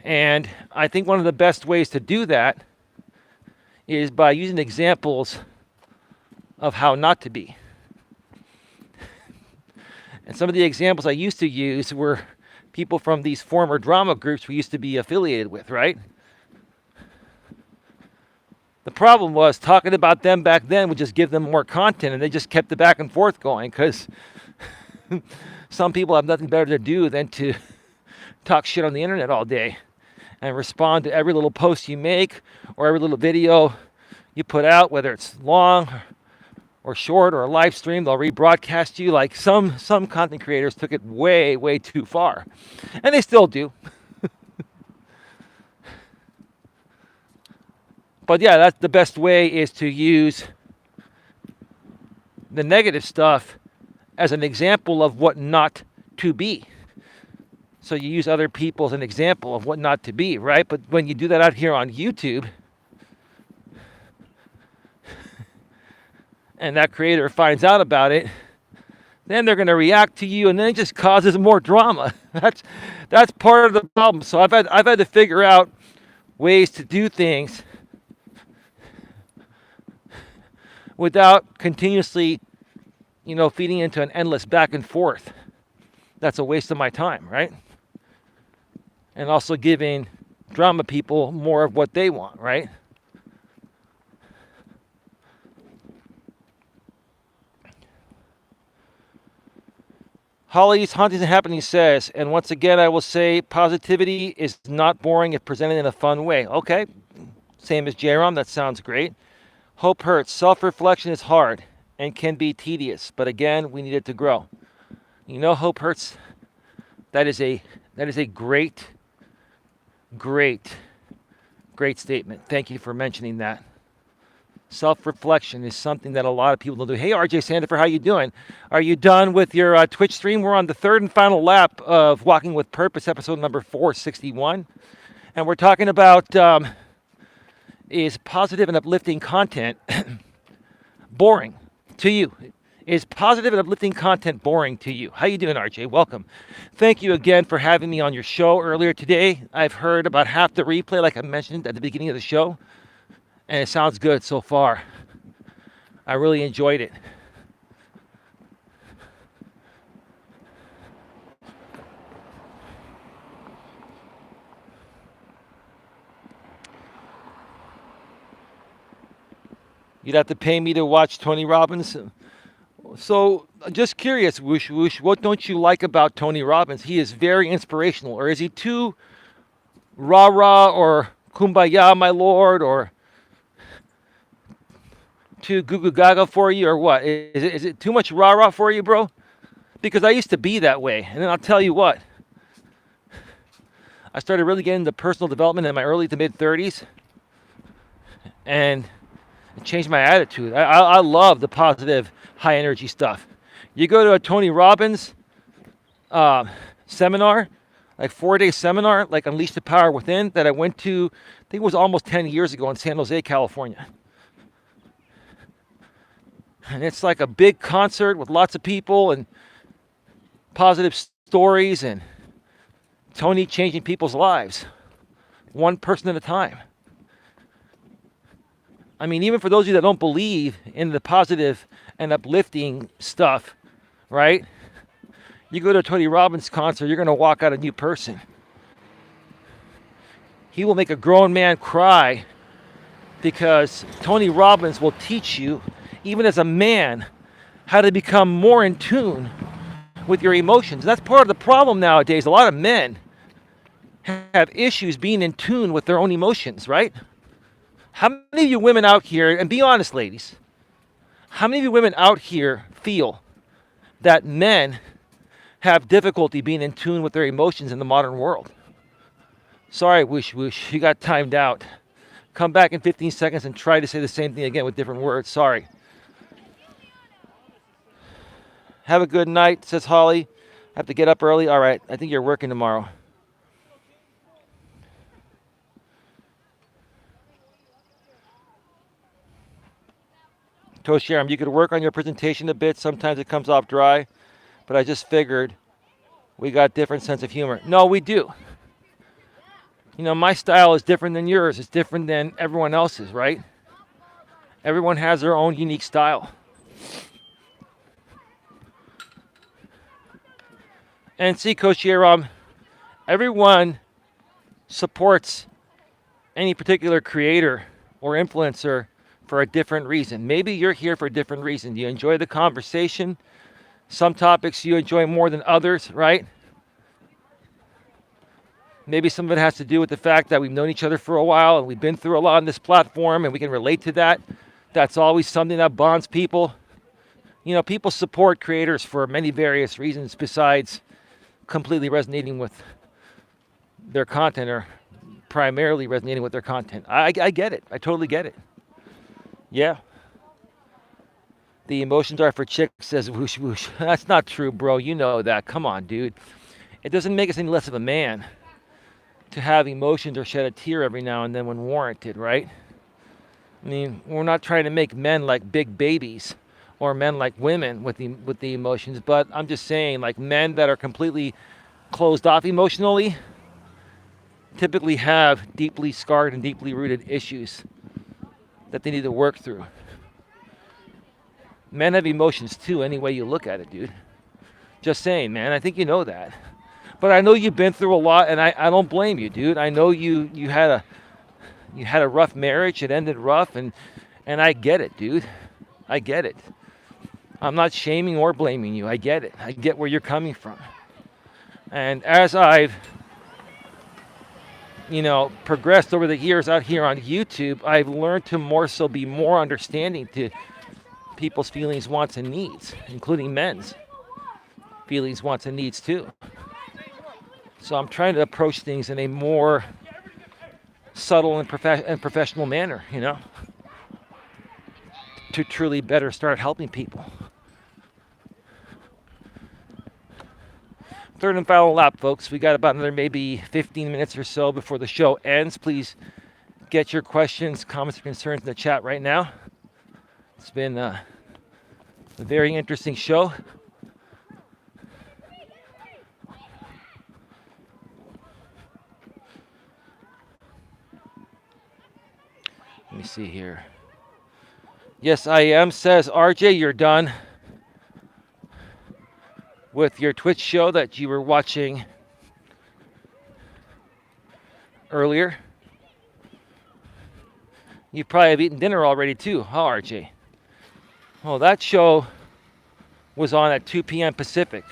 [SPEAKER 1] And I think one of the best ways to do that is by using examples of how not to be. And some of the examples I used to use were people from these former drama groups we used to be affiliated with, right? The problem was talking about them back then would just give them more content, and they just kept the back and forth going because some people have nothing better to do than to talk shit on the internet all day and respond to every little post you make or every little video you put out, whether it's long or short or a live stream. They'll rebroadcast you. Like some content creators took it way, way too far, and they still do. But yeah, that's the best way, is to use the negative stuff as an example of what not to be. So you use other people as an example of what not to be, right? But when you do that out here on YouTube, and that creator finds out about it, then they're going to react to you, and then it just causes more drama. That's part of the problem. So I've had to figure out ways to do things without continuously, feeding into an endless back and forth. That's a waste of my time, right? And also giving drama people more of what they want, right? Holly's Hunting and Happening says, and once again I will say, positivity is not boring if presented in a fun way. Okay, same as Jarom, that sounds great. Hope hurts. Self-reflection is hard and can be tedious, but again, we need it to grow. Hope hurts. That is a great statement. Thank you for mentioning that. Self-reflection is something that a lot of people don't do. Hey, RJ Sandifer, how you doing? Are you done with your Twitch stream? We're on the third and final lap of Walking with Purpose, episode number 461. And we're talking about is positive and uplifting content boring to you? Is positive and uplifting content boring to you? How you doing, RJ? Welcome. Thank you again for having me on your show earlier today. I've heard about half the replay, like I mentioned at the beginning of the show, and it sounds good so far. I really enjoyed it. You'd have to pay me to watch Tony Robbins. So, just curious, Whoosh Whoosh, what don't you like about Tony Robbins? He is very inspirational. Or is he too rah-rah or kumbaya, my lord, or too goo-goo-gaga for you, or what? Is it too much rah-rah for you, bro? Because I used to be that way. And then I'll tell you what. I started really getting into personal development in my early to mid-30s. And it changed my attitude. I love the positive, high energy stuff. You go to a Tony Robbins seminar, like 4-day seminar, like Unleash the Power Within, that I went to, I think it was almost 10 years ago in San Jose, California. And it's like a big concert with lots of people and positive stories and Tony changing people's lives, one person at a time. I mean, even for those of you that don't believe in the positive and uplifting stuff, right? You go to a Tony Robbins concert, you're going to walk out a new person. He will make a grown man cry because Tony Robbins will teach you, even as a man, how to become more in tune with your emotions. And that's part of the problem nowadays. A lot of men have issues being in tune with their own emotions, right? How many of you women out here, and be honest, ladies, how many of you women out here feel that men have difficulty being in tune with their emotions in the modern world? Sorry, whoosh, whoosh, you got timed out. Come back in 15 seconds and try to say the same thing again with different words. Sorry. Have a good night, says Holly. I have to get up early. All right, I think you're working tomorrow. Coach Sharon, you could work on your presentation a bit. Sometimes it comes off dry, but I just figured we got different sense of humor. No, we do. You know, my style is different than yours. It's different than everyone else's, right? Everyone has their own unique style. And see, Coach Sharon, everyone supports any particular creator or influencer for a different reason. Maybe you're here for a different reason. You enjoy the conversation. Some topics you enjoy more than others, right? Maybe some of it has to do with the fact that we've known each other for a while and we've been through a lot on this platform and we can relate to that. That's always something that bonds people. You know, people support creators for many various reasons besides completely resonating with their content or primarily resonating with their content. I get it. I totally get it. Yeah. The emotions are for chicks, says whoosh whoosh. That's not true, bro. You know that. Come on, dude. It doesn't make us any less of a man to have emotions or shed a tear every now and then when warranted, right? I mean, we're not trying to make men like big babies or men like women with the emotions, but I'm just saying, like, men that are completely closed off emotionally typically have deeply scarred and deeply rooted issues that they need to work through. Men have emotions too, any way you look at it, dude. Just saying, man. I think you know that. But I know you've been through a lot, and I don't blame you, dude. I know you had a rough marriage. It ended rough, and I get it, dude. I get it. I'm not shaming or blaming you. I get it. I get where you're coming from. And as I've, progressed over the years out here on YouTube, I've learned to more so be more understanding to people's feelings, wants, and needs, including men's feelings, wants, and needs too. So I'm trying to approach things in a more subtle and professional manner, to truly better start helping people. Third and final lap, folks. We got about another maybe 15 minutes or so before the show ends. Please get your questions, comments, or concerns in the chat right now. It's been a very interesting show. Let me see here. Yes, I am, says RJ. You're done with your Twitch show that you were watching earlier. You probably have eaten dinner already too, huh, RJ? Well, that show was on at 2 p.m. Pacific.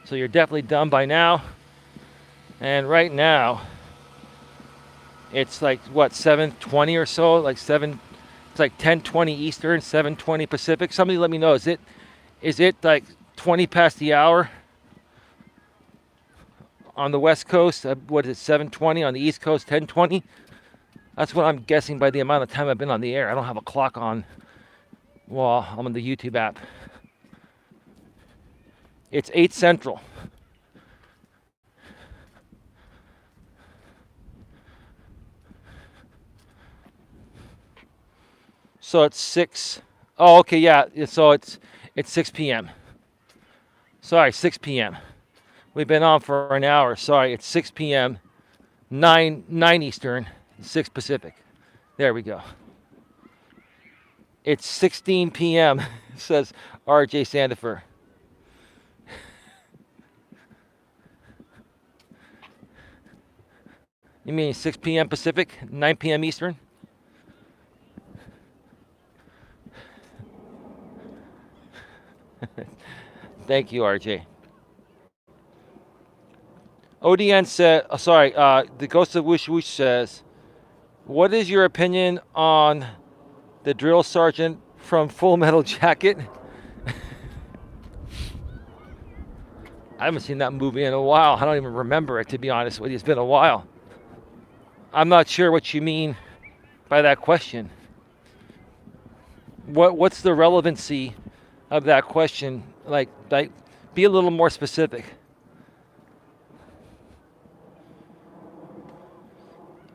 [SPEAKER 1] So you're definitely done by now. And right now, it's like, 7:20 or so? It's like 10:20 Eastern, 7:20 Pacific. Somebody let me know, is it like 20 past the hour on the West Coast? What is it, 7:20 on the East Coast, 10:20? That's what I'm guessing by the amount of time I've been on the air. I don't have a clock on. Well, I'm on the YouTube app. It's 8 Central. So it's 6. Oh, okay, yeah. So it's 6 p.m. Sorry, 6 p.m. We've been on for an hour. Sorry, it's 6 p.m. 9 Eastern, 6 Pacific. There we go. It's 16 p.m., says RJ Sandifer. You mean 6 p.m. Pacific, 9 p.m. Eastern? Thank you, RJ. ODN said, the Ghost of Woosh Woosh says, what is your opinion on the drill sergeant from Full Metal Jacket? I haven't seen that movie in a while. I don't even remember it, to be honest with you. It's been a while. I'm not sure what you mean by that question. What's the relevancy of that question? Like, be a little more specific.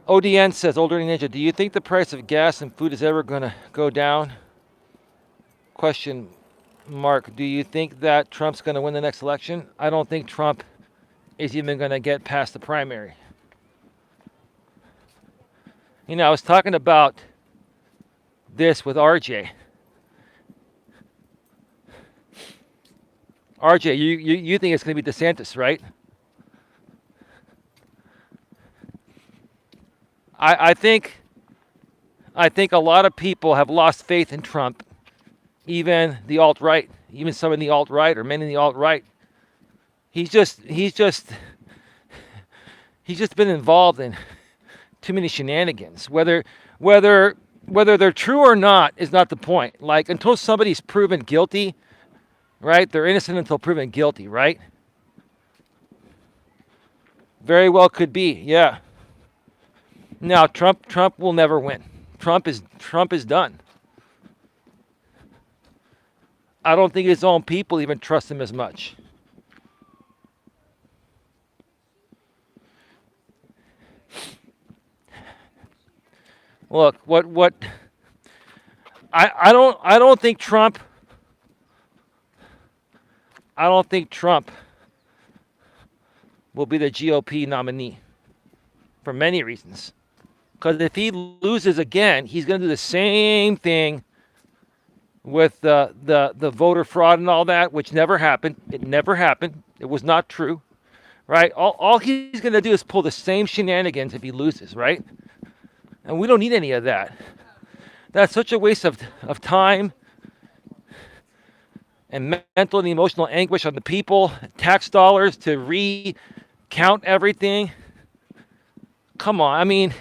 [SPEAKER 1] ODN says, Old Dirty Ninja, do you think the price of gas and food is ever going to go down? Question mark. Do you think that Trump's going to win the next election? I don't think Trump is even going to get past the primary. You know, I was talking about this with RJ. RJ, you think it's going to be DeSantis, right? I think a lot of people have lost faith in Trump, even the alt-right, even some in the alt-right or many in the alt-right. He's just been involved in too many shenanigans. Whether they're true or not is not the point. Like, until somebody's proven guilty, right? They're innocent until proven guilty, right? Very well could be, yeah. Now, Trump will never win. Trump is done. I don't think his own people even trust him as much. Look, what I don't think Trump will be the GOP nominee for many reasons. Because if he loses again, he's going to do the same thing with the voter fraud and all that, which never happened. It never happened. It was not true, right? All he's going to do is pull the same shenanigans if he loses, right? And we don't need any of that. That's such a waste of time and mental and emotional anguish on the people, tax dollars to recount everything. Come on,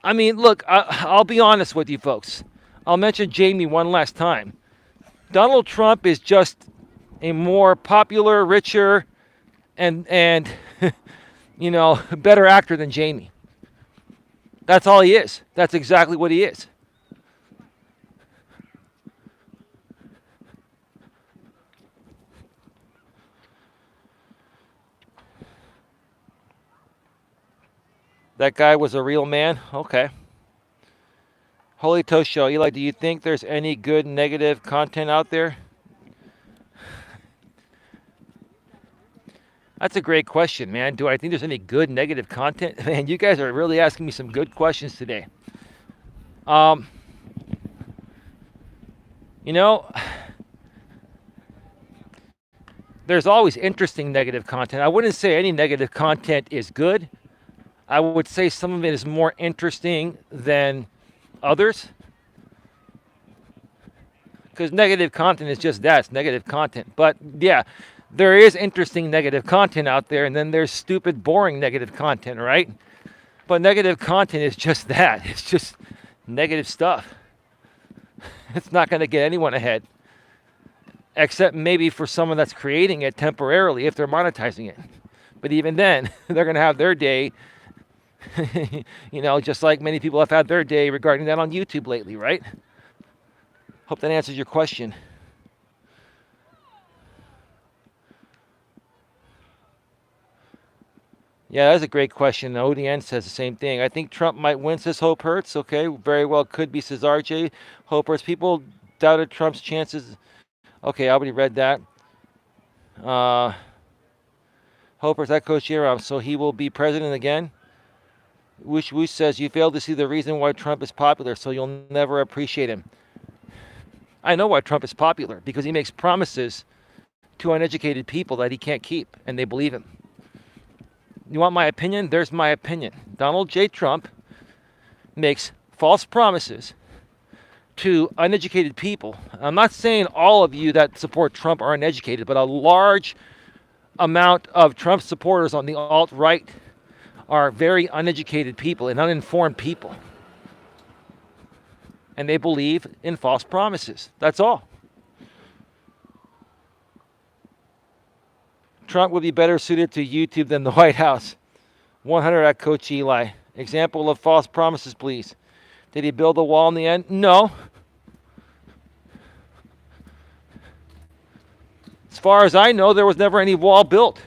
[SPEAKER 1] I mean, look, I'll be honest with you folks. I'll mention Jamie one last time. Donald Trump is just a more popular, richer, and better actor than Jamie. That's all he is. That's exactly what he is. That guy was a real man? Okay. Holy Toast Show. Eli, do you think there's any good negative content out there? That's a great question, man. Do I think there's any good negative content? Man, you guys are really asking me some good questions today. There's always interesting negative content. I wouldn't say any negative content is good. I would say some of it is more interesting than others. Because negative content is just that, it's negative content. But yeah, there is interesting negative content out there, and then there's stupid, boring negative content, right? But negative content is just that. It's just negative stuff. It's not going to get anyone ahead. Except maybe for someone that's creating it temporarily if they're monetizing it. But even then, they're going to have their day, just like many people have had their day regarding that on YouTube lately, right? Hope that answers your question. Yeah, that's a great question. ODN says the same thing. I think Trump might win, says Hope Hurts. Okay, very well could be, says RJ. Hope Hurts. People doubted Trump's chances. Okay, I already read that. Hope Hurts, that Coach Eli. So he will be president again. Woosh Woosh says, you fail to see the reason why Trump is popular, so you'll never appreciate him. I know why Trump is popular, because he makes promises to uneducated people that he can't keep, and they believe him. You want my opinion? There's my opinion. Donald J. Trump makes false promises to uneducated people. I'm not saying all of you that support Trump are uneducated, but a large amount of Trump supporters on the alt-right are very uneducated people and uninformed people. And they believe in false promises. That's all. Trump would be better suited to YouTube than the White House. 100 at Coach Eli. Example of false promises, please. Did he build a wall in the end? No. As far as I know, there was never any wall built.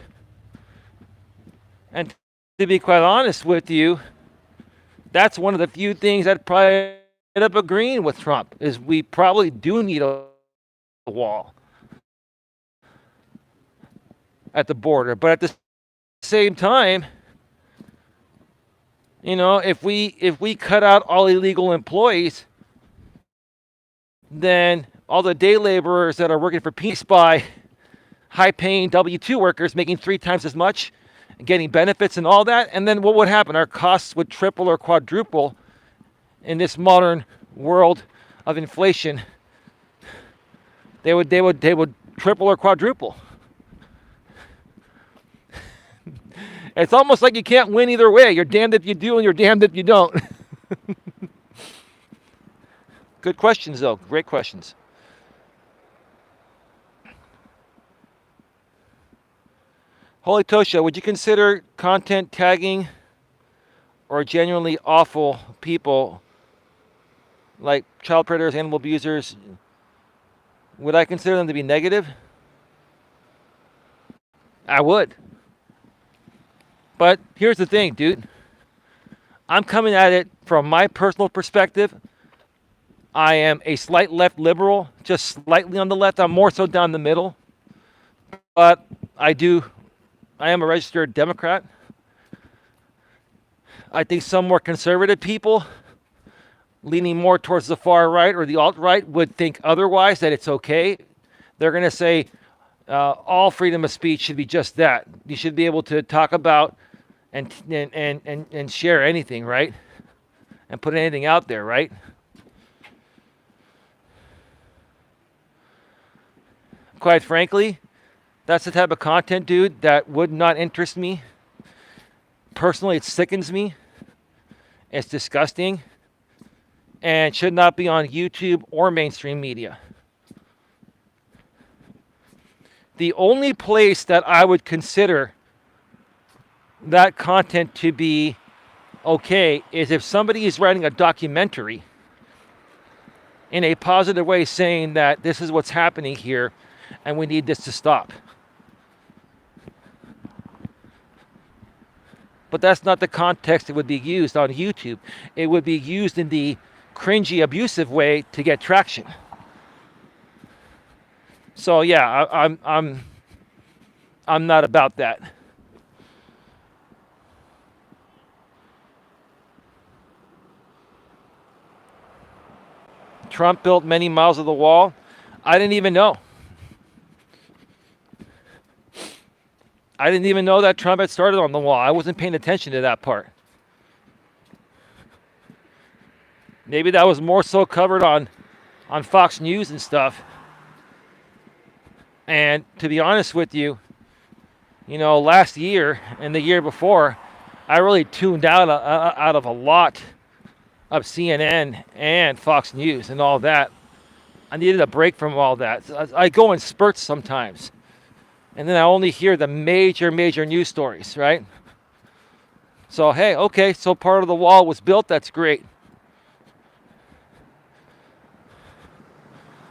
[SPEAKER 1] And to be quite honest with you, that's one of the few things that probably end up agreeing with Trump, is we probably do need a wall at the border. But at the same time, you know, if we cut out all illegal employees, then all the day laborers that are working for peace by high-paying W-2 workers making 3 times as much, getting benefits and all that, and then what would happen? Our costs would triple or quadruple in this modern world of inflation. They would triple or quadruple. It's almost like you can't win either way. You're damned if you do and you're damned if you don't. Good questions, though. Great questions. Holy Tosha, would you consider content tagging or genuinely awful people like child predators, animal abusers? Would I consider them to be negative? I would. But here's the thing, dude. I'm coming at it from my personal perspective. I am a slight left liberal, just slightly on the left. I'm more so down the middle. But I am a registered Democrat. I think some more conservative people, leaning more towards the far right or the alt-right, would think otherwise, that it's okay. They're going to say all freedom of speech should be just that. You should be able to talk about and share anything, right? And put anything out there, right? Quite frankly, that's the type of content, dude, that would not interest me. Personally, it sickens me. It's disgusting. And should not be on YouTube or mainstream media. The only place that I would consider that content to be okay is if somebody is writing a documentary in a positive way saying that this is what's happening here and we need this to stop. But that's not the context it would be used on YouTube. It would be used in the cringy, abusive way to get traction. So yeah, I'm not about that. Trump built many miles of the wall. I didn't even know. I didn't even know that Trump had started on the wall. I wasn't paying attention to that part. Maybe that was more so covered on Fox News and stuff. And to be honest with you, you know, last year and the year before, I really tuned out of a lot of CNN and Fox News and all that. I needed a break from all that. I go in spurts sometimes. And then I only hear the major news stories, right? So, hey, okay, so part of the wall was built. That's great.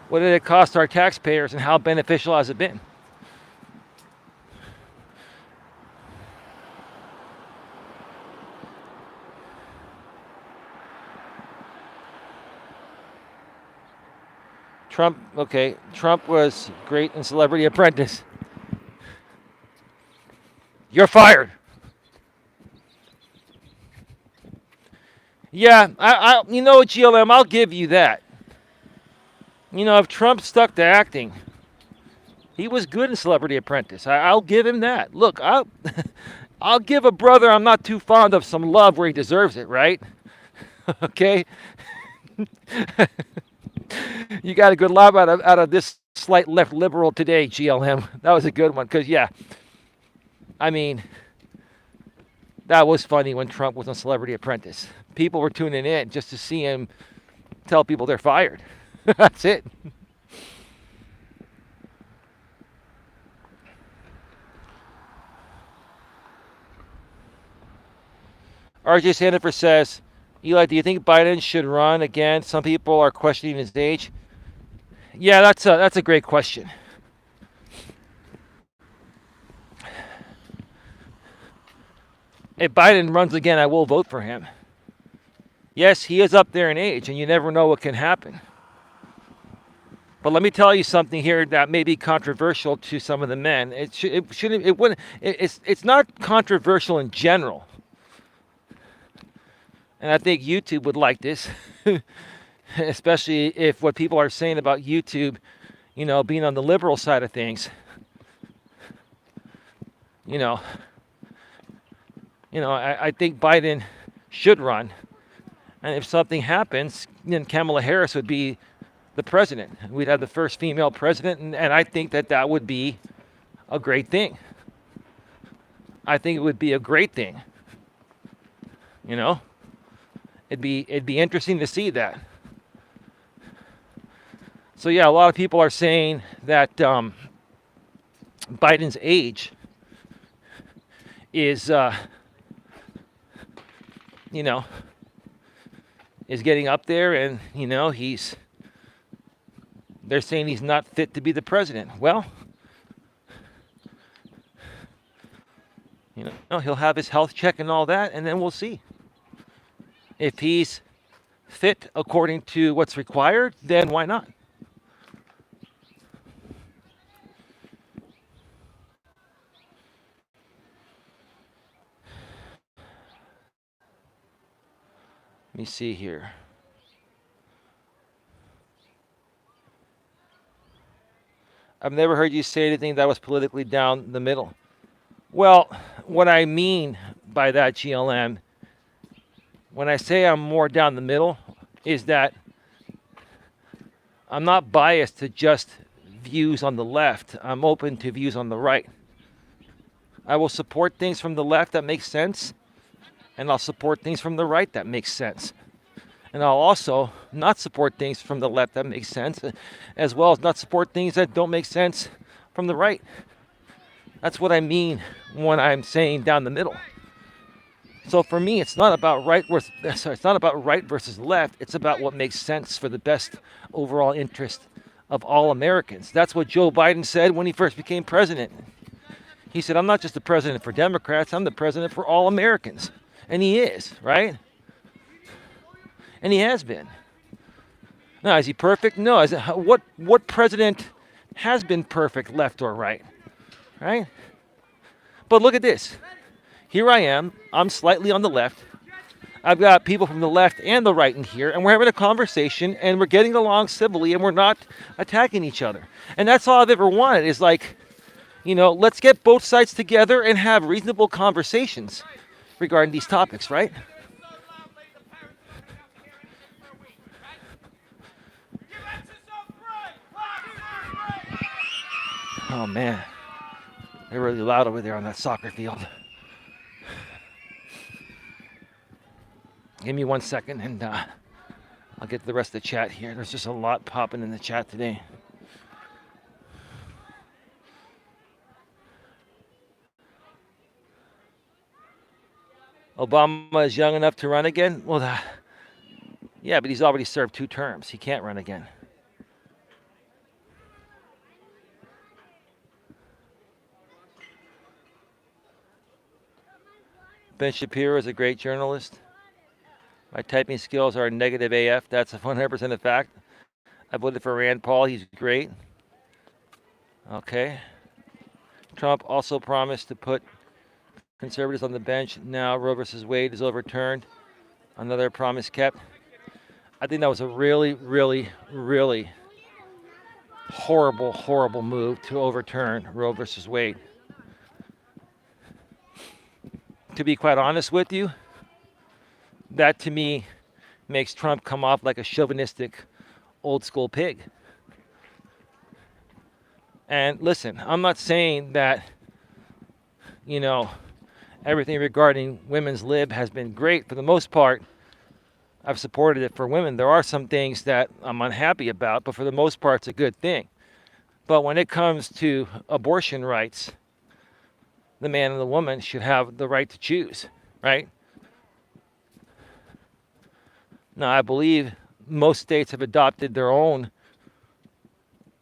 [SPEAKER 1] What did it cost our taxpayers and how beneficial has it been? Trump was great in Celebrity Apprentice. You're fired. Yeah, you know, GLM, I'll give you that. You know, if Trump stuck to acting, he was good in Celebrity Apprentice. I'll give him that. Look, I'll give a brother I'm not too fond of some love where he deserves it, right? Okay? You got a good laugh out of this slight left liberal today, GLM. That was a good one. Because, yeah, I mean, that was funny when Trump was on Celebrity Apprentice. People were tuning in just to see him tell people they're fired. That's it. RJ Sandifer says, Eli, do you think Biden should run again? Some people are questioning his age. Yeah, that's a great question. If Biden runs again, I will vote for him. Yes, he is up there in age, and you never know what can happen. But let me tell you something here that may be controversial to some of the men. It's not controversial in general. And I think YouTube would like this, especially if what people are saying about YouTube, you know, being on the liberal side of things, you know, I think Biden should run. And if something happens, then Kamala Harris would be the president. We'd have the first female president, and I think that would be a great thing. I think it would be a great thing. You know, it'd be interesting to see that. So yeah, a lot of people are saying that Biden's age is, you know, is getting up there, and you know they're saying he's not fit to be the president. Well, you know, he'll have his health check and all that, and then we'll see. If he's fit according to what's required, then why not? Let me see here. I've never heard you say anything that was politically down the middle. Well, what I mean by that, GLM, when I say I'm more down the middle, is that I'm not biased to just views on the left. I'm open to views on the right. I will support things from the left that make sense, and I'll support things from the right that make sense. And I'll also not support things from the left that make sense, as well as not support things that don't make sense from the right. That's what I mean when I'm saying down the middle. So for me, it's not about right versus left. It's about what makes sense for the best overall interest of all Americans. That's what Joe Biden said when he first became president. He said, I'm not just the president for Democrats, I'm the president for all Americans. And he is, right? And he has been. Now, is he perfect? No. What president has been perfect, left or right? Right? But look at this. Here I am. I'm slightly on the left. I've got people from the left and the right in here, and we're having a conversation, and we're getting along civilly, and we're not attacking each other. And that's all I've ever wanted is like, you know, let's get both sides together and have reasonable conversations regarding these topics, right? Oh man, they're really loud over there on that soccer field. Give me 1 second and I'll get to the rest of the chat here. There's just a lot popping in the chat today. Obama is young enough to run again? Well, yeah, but he's already served 2 terms. He can't run again. Ben Shapiro is a great journalist. My typing skills are negative AF. That's 100% a fact. I voted for Rand Paul. He's great. Okay. Trump also promised to put conservatives on the bench. Now Roe versus Wade is overturned. Another promise kept. I think that was a really, really, really horrible, horrible move to overturn Roe versus Wade. To be quite honest with you, that to me makes Trump come off like a chauvinistic old school pig. And listen, I'm not saying that, you know, everything regarding women's lib has been great. For the most part, I've supported it for women. There are some things that I'm unhappy about, but for the most part, it's a good thing. But when it comes to abortion rights, the man and the woman should have the right to choose, right? Now, I believe most states have adopted their own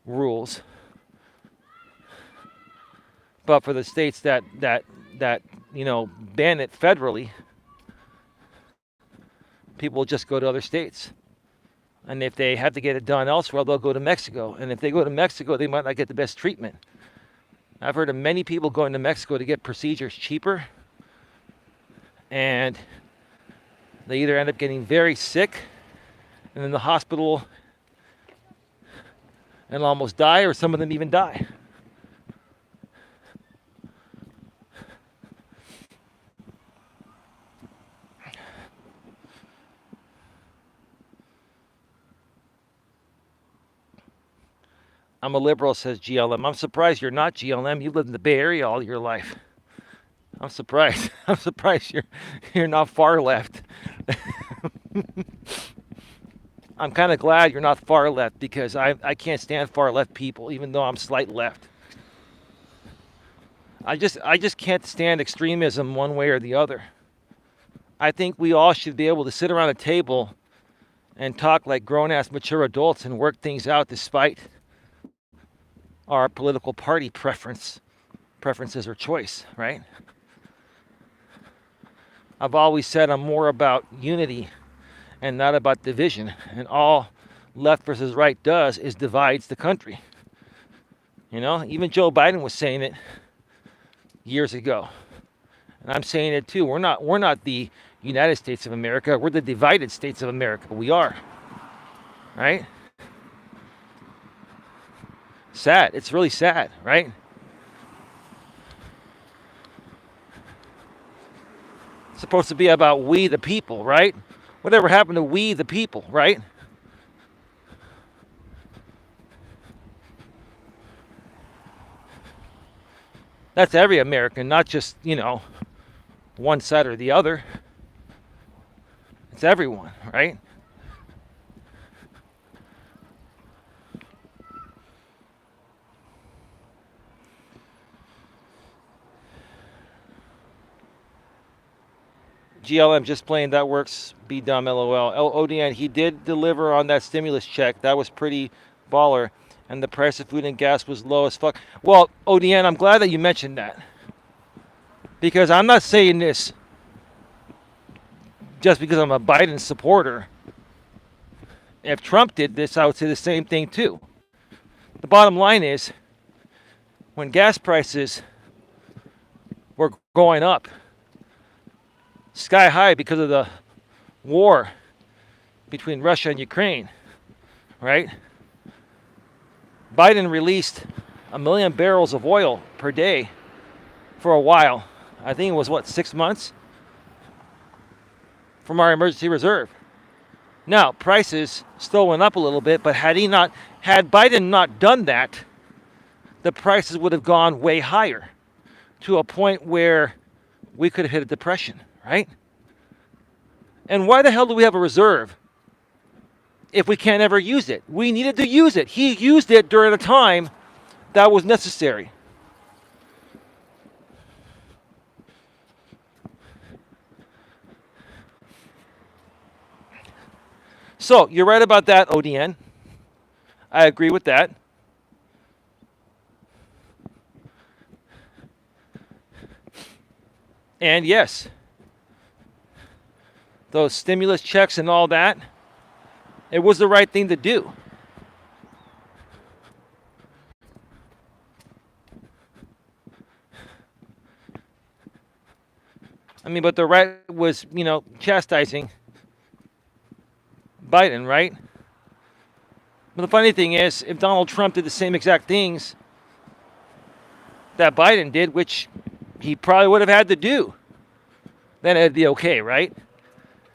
[SPEAKER 1] rules. But for the states that ban it federally, people will just go to other states. And if they have to get it done elsewhere, they'll go to Mexico. And if they go to Mexico, they might not get the best treatment. I've heard of many people going to Mexico to get procedures cheaper, and they either end up getting very sick and in the hospital and almost die, or some of them even die. I'm a liberal, says GLM. I'm surprised you're not GLM. You lived in the Bay Area all your life. I'm surprised. I'm surprised you're not far left. I'm kind of glad you're not far left, because I can't stand far left people, even though I'm slight left. I just can't stand extremism one way or the other. I think we all should be able to sit around a table and talk like grown-ass mature adults and work things out despite our political party preferences or choice, right? I've always said I'm more about unity and not about division, and all left versus right does is divides the country. Even Joe Biden was saying it years ago, and I'm saying it too. We're not the United States of America. We're the divided states of America. We are, right? Sad. It's really sad, right? It's supposed to be about we the people, right? Whatever happened to we the people, right? That's every American, not just, one side or the other. It's everyone, right? GLM just playing that works. Be dumb, LOL. ODN, he did deliver on that stimulus check. That was pretty baller. And the price of food and gas was low as fuck. Well, ODN, I'm glad that you mentioned that, because I'm not saying this just because I'm a Biden supporter. If Trump did this, I would say the same thing too. The bottom line is, when gas prices were going up sky high because of the war between Russia and Ukraine, right? Biden released 1 million barrels of oil per day for a while. I think it was 6 months from our emergency reserve. Now, prices still went up a little bit, but had Biden not done that, the prices would have gone way higher, to a point where we could have hit a depression, right? And why the hell do we have a reserve if we can't ever use it? We needed to use it. He used it during a time that was necessary. So, you're right about that, ODN. I agree with that. And yes, those stimulus checks and all that, it was the right thing to do. I mean, but the right was, chastising Biden, right? But the funny thing is, if Donald Trump did the same exact things that Biden did, which he probably would have had to do, then it'd be okay, right?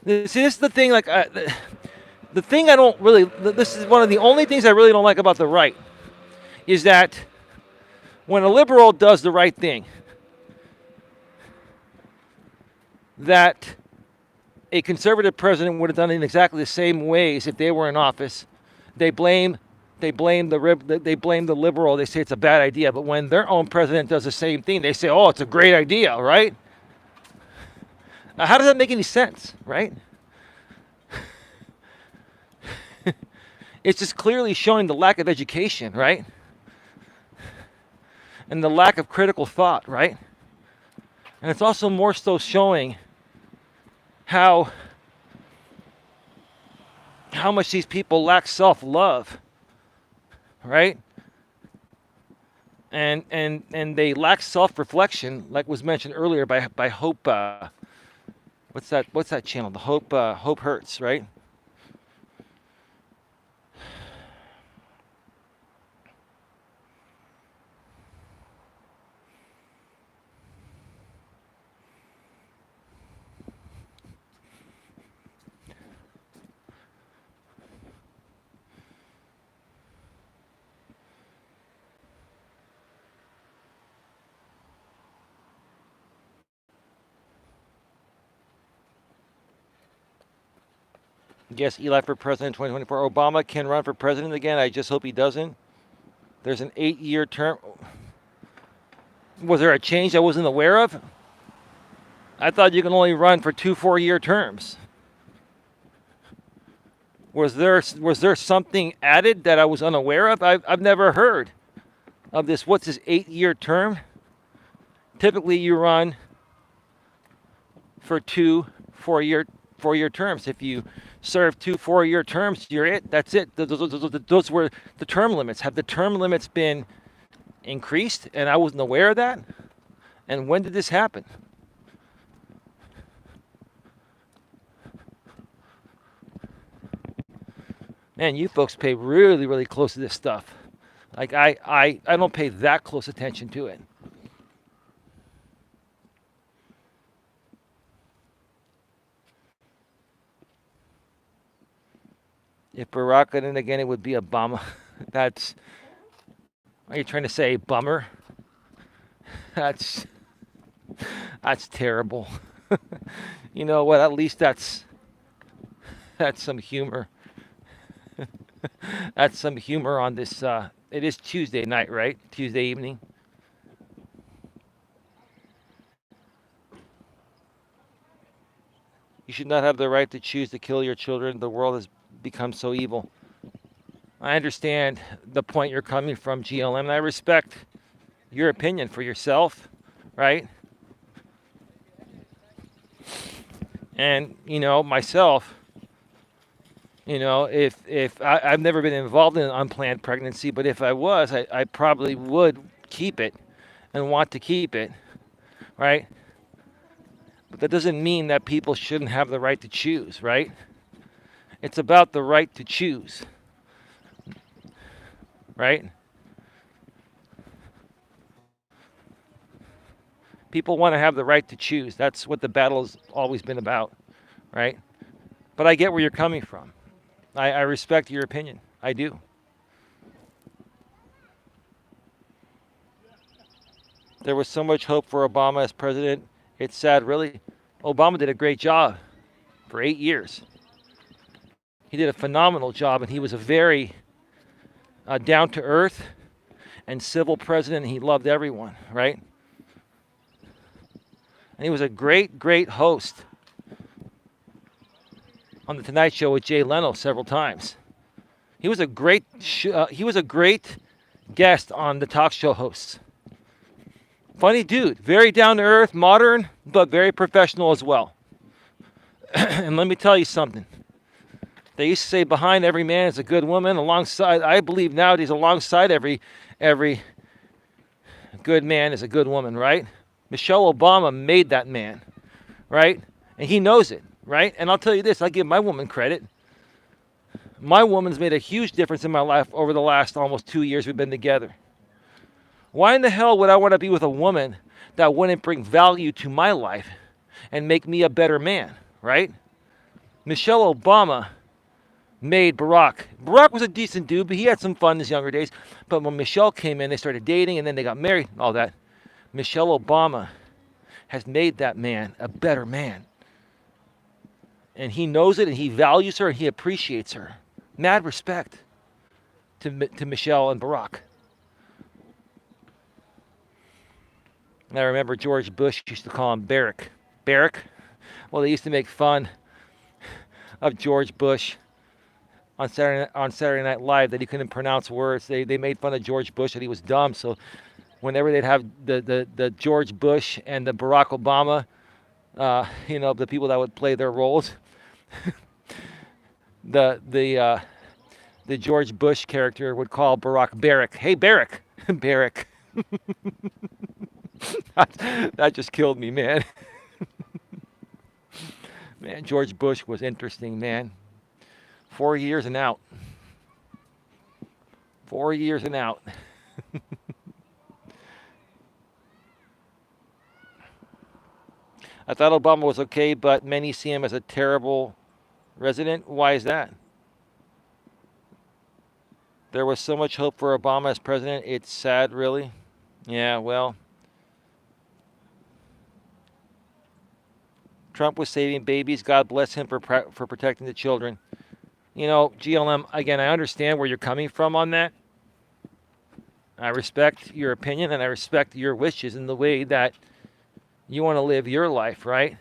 [SPEAKER 1] This is the thing, like, the thing I don't really, this is one of the only things I really don't like about the right, is that when a liberal does the right thing, that a conservative president would have done it in exactly the same ways if they were in office. They blame the liberal. They say it's a bad idea. But when their own president does the same thing, they say, "Oh, it's a great idea," right? Now, how does that make any sense, right? It's just clearly showing the lack of education, right? And the lack of critical thought, right? And it's also more so showing how much these people lack self-love, right? And they lack self-reflection, like was mentioned earlier by Hope. What's that channel? The Hope Hurts, right? Yes, Eli for president 2024. Obama can run for president again. I just hope he doesn't. There's an 8-year term. Was there a change I wasn't aware of? I thought you can only run for 2 4-year terms. Was there something added that I was unaware of? I've never heard of this. What's this 8-year term? Typically, you run for 2 4-year terms. If you serve 2 4-year terms, you're it. That's it. Those were the term limits. Have the term limits been increased? And I wasn't aware of that. And when did this happen? Man, you folks pay really, really close to this stuff. Like I don't pay that close attention to it. If Barack got in again, it would be Obama. That's. Are you trying to say bummer? That's terrible. You know what? At least that's some humor. That's some humor on this. It is Tuesday night, right? Tuesday evening. You should not have the right to choose to kill your children. The world has become so evil. I understand the point you're coming from, GLM, and I respect your opinion for yourself, right? And, myself, if I've never been involved in an unplanned pregnancy, but if I was, I probably would keep it and want to keep it, right? But that doesn't mean that people shouldn't have the right to choose, right? It's about the right to choose, right? People want to have the right to choose. That's what the battle has always been about, right? But I get where you're coming from. I respect your opinion. I do. There was so much hope for Obama as president. It's sad, really. Obama did a great job for 8 years. He did a phenomenal job, and he was a very down-to-earth and civil president. He loved everyone, right? And he was a great, great host on the Tonight Show with Jay Leno several times. He was a great guest on the talk show hosts. Funny dude, very down to earth, modern, but very professional as well. And let me tell you something. They used to say behind every man is a good woman. Alongside, I believe nowadays, alongside every good man is a good woman, right? Michelle Obama made that man, right? And he knows it, right? And I'll tell you this, I give my woman credit. My woman's made a huge difference in my life over the last almost 2 years we've been together. Why in the hell would I want to be with a woman that wouldn't bring value to my life and make me a better man, right? Michelle Obama made Barack. Barack was a decent dude, but he had some fun in his younger days. But when Michelle came in, they started dating and then they got married and all that. Michelle Obama has made that man a better man. And he knows it and he values her and he appreciates her. Mad respect to Michelle and Barack. And I remember George Bush used to call him Barack. Barack? Well, they used to make fun of George Bush on Saturday Night Live that he couldn't pronounce words. They made fun of George Bush that he was dumb. So whenever they'd have the George Bush and the Barack Obama, the people that would play their roles, the George Bush character would call Barack Barack. Hey, Barack. Barack. That just killed me, man. Man, George Bush was interesting, man. 4 years and out. 4 years and out. I thought Obama was okay, but many see him as a terrible resident. Why is that? There was so much hope for Obama as president. It's sad, really. Yeah, well. Trump was saving babies. God bless him for protecting the children. GLM, again, I understand where you're coming from on that. I respect your opinion and I respect your wishes in the way that you want to live your life, right?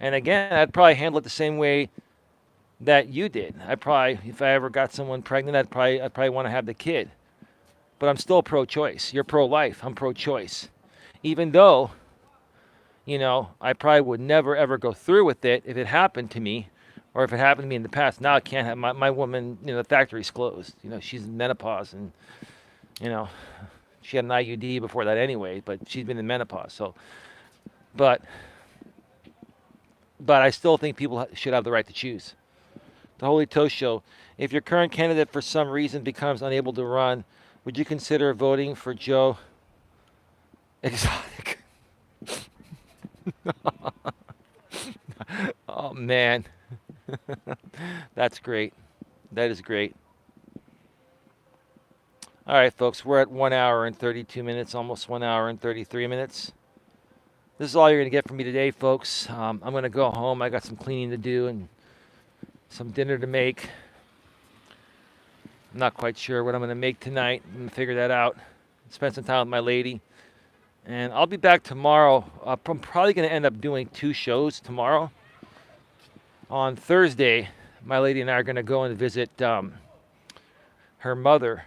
[SPEAKER 1] And again, I'd probably handle it the same way that you did. If I ever got someone pregnant, I'd probably want to have the kid. But I'm still pro-choice. You're pro-life. I'm pro-choice. Even though, I probably would never ever go through with it if it happened to me, or if it happened to me in the past. Now I can't have my woman. The factory's closed. She's in menopause, and she had an IUD before that anyway. But she's been in menopause, so. But I still think people should have the right to choose. The Holy Toast Show. If your current candidate for some reason becomes unable to run, would you consider voting for Joe Exotic? Oh, man. That's great. That is great. All right, folks. We're at 1 hour and 32 minutes, almost 1 hour and 33 minutes. This is all you're going to get from me today, folks. I'm going to go home. I got some cleaning to do and some dinner to make. I'm not quite sure what I'm going to make tonight. I'm going to figure that out. Spend some time with my lady. And I'll be back tomorrow. I'm probably going to end up doing 2 shows tomorrow. On Thursday, my lady and I are going to go and visit her mother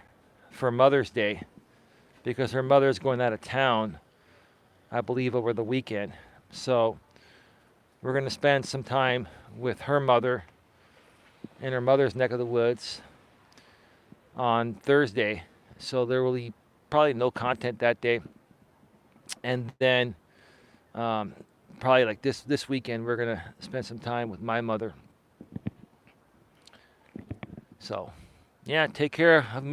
[SPEAKER 1] for Mother's Day because her mother is going out of town, I believe, over the weekend. So we're going to spend some time with her mother in her mother's neck of the woods on Thursday. So there will be probably no content that day. And then probably like this weekend, we're going to spend some time with my mother. So, yeah, take care of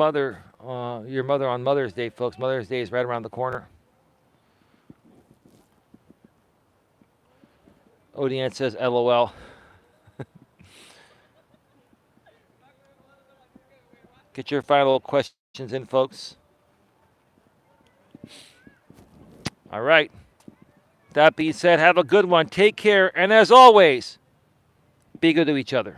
[SPEAKER 1] your mother on Mother's Day, folks. Mother's Day is right around the corner. Odian says, LOL. Get your final questions in, folks. All right. That being said, have a good one. Take care. And as always, be good to each other.